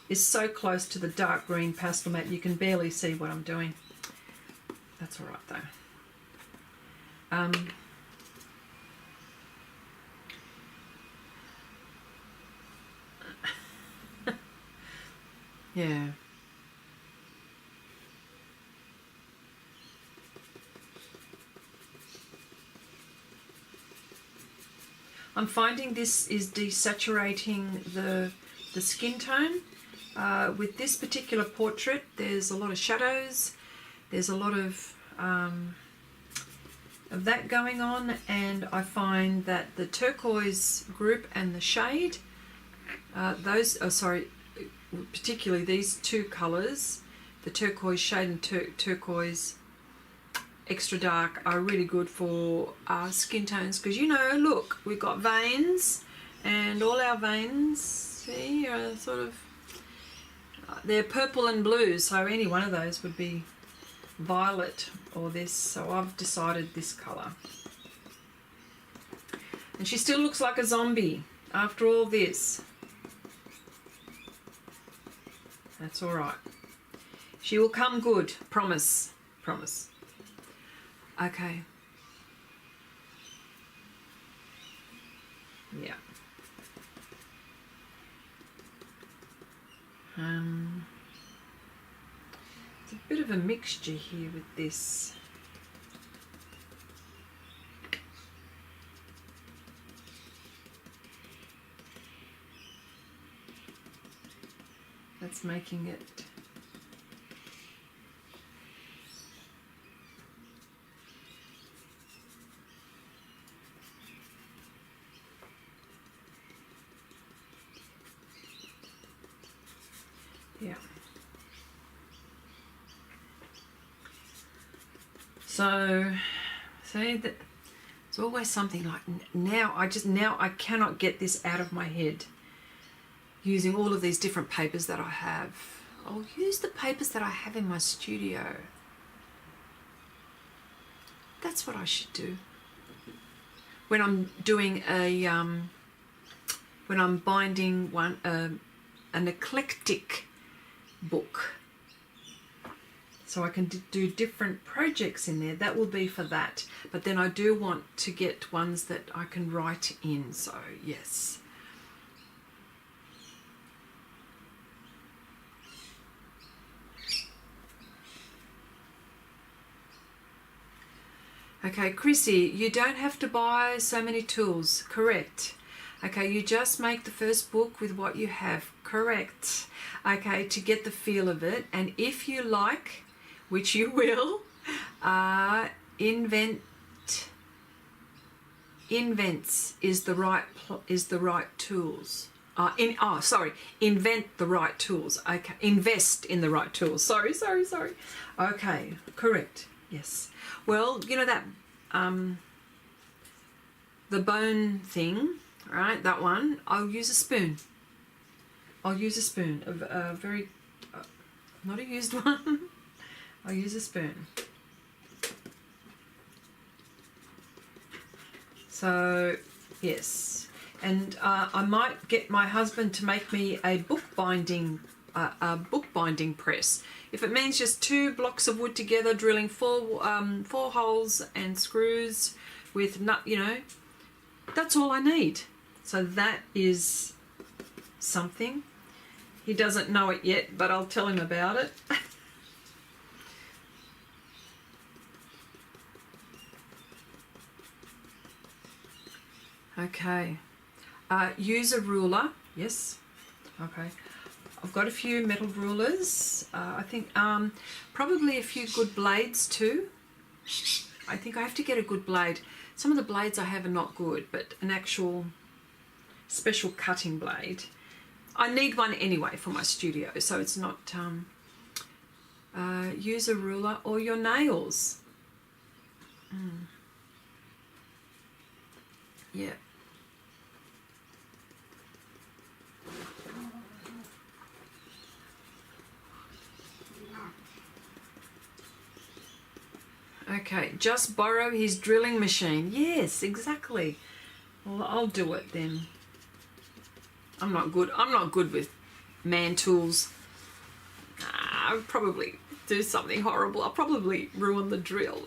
is so close to the dark green Pastelmat, you can barely see what I'm doing. That's all right though. Yeah. I'm finding this is desaturating the skin tone. With this particular portrait, there's a lot of shadows. There's a lot of that going on, and I find that the turquoise group and the shade, particularly these two colours, the turquoise shade and turquoise extra dark, are really good for skin tones, because, you know, look, we've got veins, and all our veins, see, are sort of, they're purple and blue, so any one of those would be violet or this, so I've decided this colour. And she still looks like a zombie after all this. That's all right. She will come good, promise, promise. Okay. Yeah. It's a bit of a mixture here with this. That's making it yeah. So see that it's always something like now I cannot get this out of my head. Using all of these different papers that I have. I'll use the papers that I have in my studio. That's what I should do. When I'm doing a, when I'm binding an eclectic book. So I can do different projects in there. That will be for that. But then I do want to get ones that I can write in. So yes. Okay, Chrissy, you don't have to buy so many tools. Correct. Okay, you just make the first book with what you have. Correct. Okay, to get the feel of it. And if you like, which you will, invents is the right tools. Invent the right tools. Okay, invest in the right tools. Sorry. Okay, correct. Yes. Well, you know that the bone thing, right? That one. I'll use a spoon. I'll use a spoon. A very not a used one. I'll use a spoon. So yes, and I might get my husband to make me a bookbinding press. If it means just 2 blocks of wood together, drilling 4 holes and screws with that's all I need. So that is something. He doesn't know it yet, but I'll tell him about it. Okay. Use a ruler. Yes. Okay. I've got a few metal rulers. I think probably a few good blades too. I think I have to get a good blade. Some of the blades I have are not good, but an actual special cutting blade. I need one anyway for my studio, so it's not... use a ruler or your nails. Yeah. Okay, just borrow his drilling machine. Yes, exactly. Well, I'll do it then. I'm not good with man tools. I'll probably do something horrible. I'll probably ruin the drill.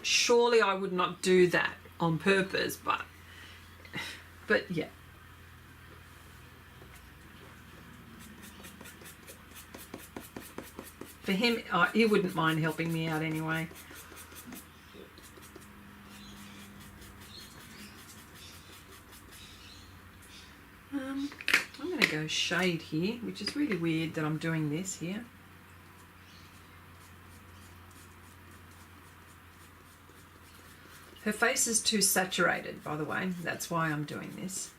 Surely I would not do that on purpose, but yeah. For him, he wouldn't mind helping me out anyway. I'm going to go shade here, which is really weird that I'm doing this here. Her face is too saturated, by the way. That's why I'm doing this.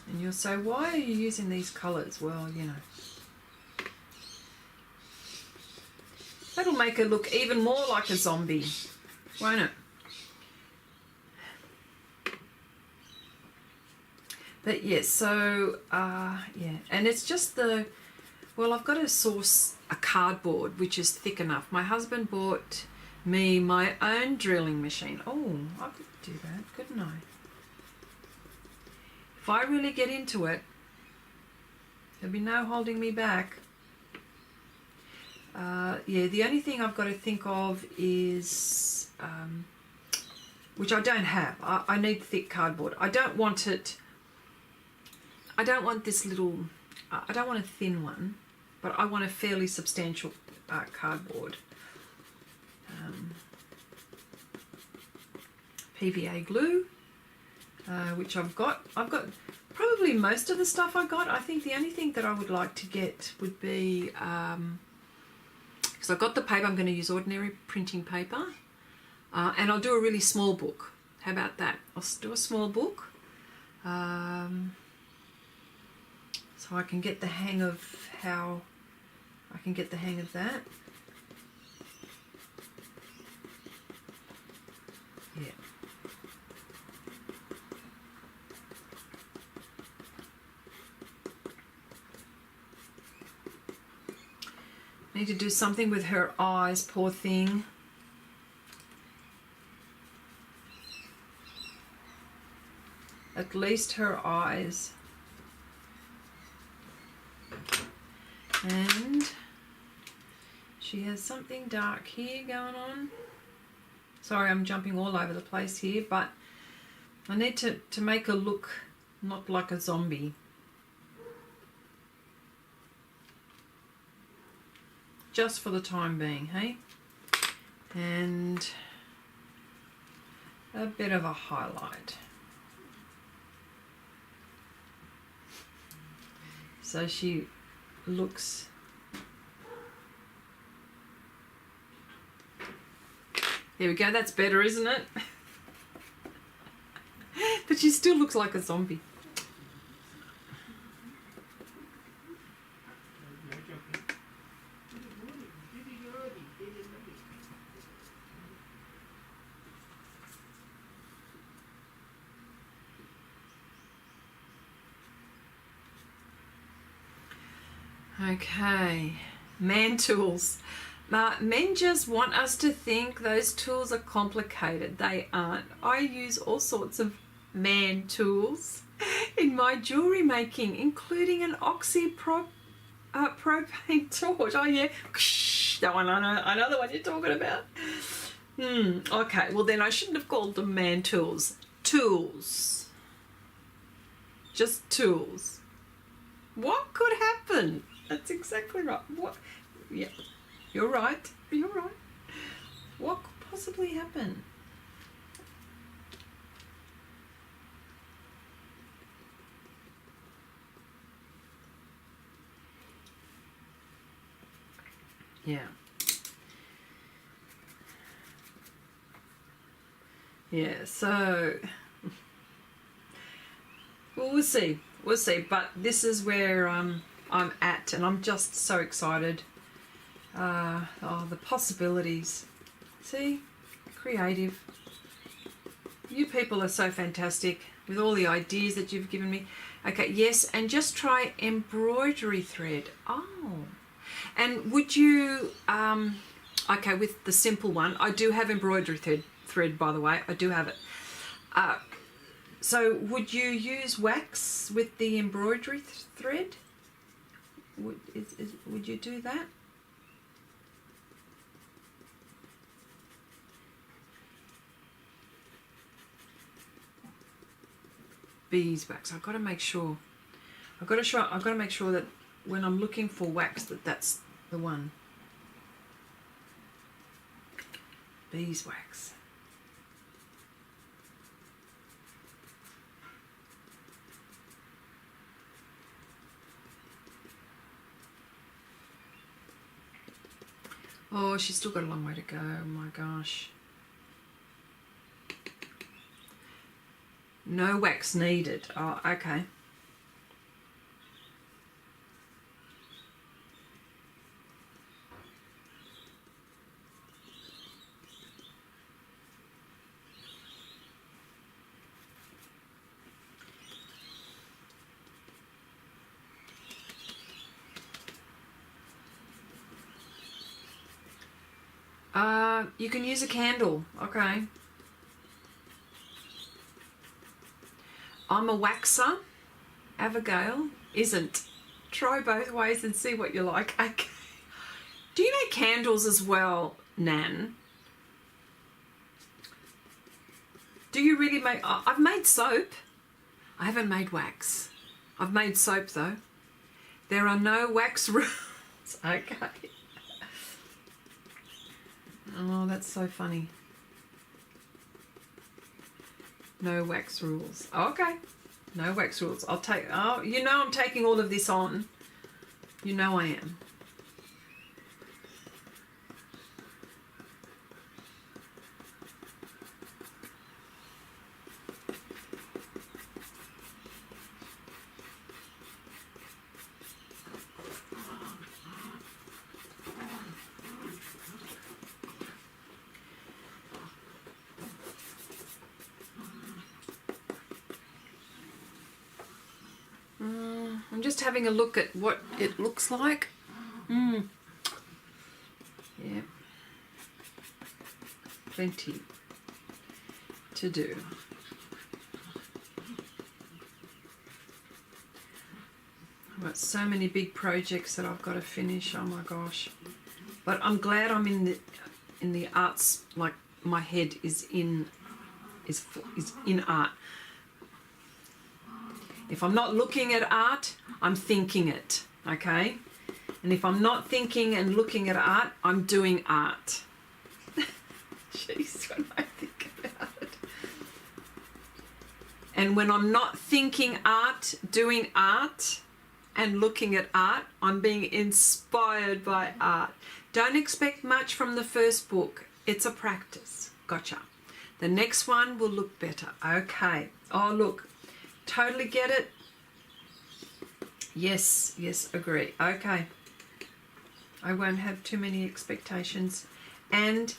And you'll say, why are you using these colours? Well, you know. That'll make her look even more like a zombie, won't it? But yes, so, yeah. And it's just the, well, I've got to source a cardboard, which is thick enough. My husband bought me my own drilling machine. Oh, I could do that, couldn't I? If I really get into it, there'll be no holding me back. Yeah, the only thing I've got to think of is, which I don't have. I need thick cardboard. I don't want it, I don't want this little, I don't want a thin one, but I want a fairly substantial cardboard. PVA glue. Which I've got probably most of the stuff I got. I think the only thing that I would like to get would be, because I've got the paper, I'm going to use ordinary printing paper, and I'll do a really small book. How about that? I'll do a small book, so I can get the hang of how I can get the hang of that. Yeah. Need to do something with her eyes, poor thing. At least her eyes. And she has something dark here going on. Sorry, I'm jumping all over the place here, but I need to make her look not like a zombie. Just for the time being, hey? And a bit of a highlight. So she looks, there we go, that's better, isn't it? But she still looks like a zombie. Okay, man tools. Men just want us to think those tools are complicated. They aren't. I use all sorts of man tools in my jewellery making, including an propane torch. Oh yeah, that one, I know the one you're talking about. Okay, well then I shouldn't have called them man tools. Tools. Just tools. What could happen? That's exactly right. What? Yeah, you're right. You're right. What could possibly happen? Yeah. Yeah, so well, we'll see. We'll see. But this is where I'm at, and I'm just so excited. Oh, the possibilities. See? Creative. You people are so fantastic with all the ideas that you've given me. Okay, yes, and just try embroidery thread. Oh. And would you, okay, with the simple one, I do have embroidery thread, by the way. I do have it. So would you use wax with the embroidery thread? Would you do that? Beeswax. I've got to make sure. I've got to make sure that when I'm looking for wax, that's the one. Beeswax. Oh, she's still got a long way to go. Oh my gosh. No wax needed. Oh, okay. You can use a candle. Okay. I'm a waxer. Abigail isn't. Try both ways and see what you like. Okay. Do you make candles as well, Nan? Do you really make... I've made soap. I haven't made wax. I've made soap though. There are no wax rules. Okay. Oh, that's so funny. No wax rules. Okay. No wax rules. I'll take... Oh, you know I'm taking all of this on. You know I am. I'm just having a look at what it looks like. Yeah. Plenty to do. I've got so many big projects that I've got to finish. Oh my gosh. But I'm glad I'm in the arts, like my head is in art. If I'm not looking at art, I'm thinking it, okay? And if I'm not thinking and looking at art, I'm doing art. Jeez, when I think about it. And when I'm not thinking art, doing art, and looking at art, I'm being inspired by art. Don't expect much from the first book. It's a practice. Gotcha. The next one will look better. Okay. Oh, look. Totally get it. Yes, yes, agree. Okay. I won't have too many expectations. And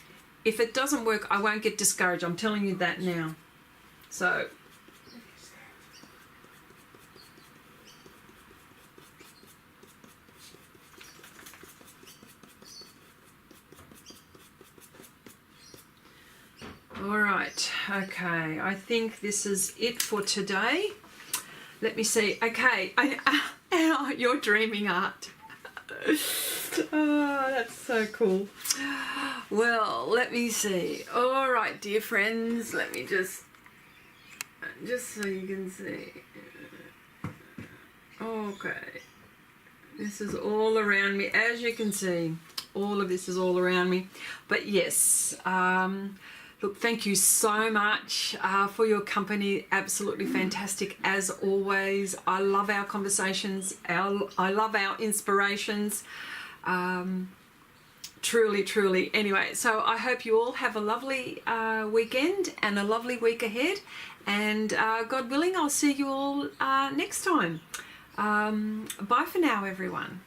if it doesn't work, I won't get discouraged. I'm telling you that now. So... all right, okay, I think this is it for today. Let me see. Okay, you're dreaming art. Oh, that's so cool. Well, let me see. All right, dear friends, let me just so you can see. Okay, this is all around me. As you can see, all of this is all around me. But yes, look, thank you so much for your company. Absolutely fantastic as always. I love our conversations. I love our inspirations. Truly, truly. Anyway, so I hope you all have a lovely weekend and a lovely week ahead. And God willing, I'll see you all next time. Bye for now, everyone.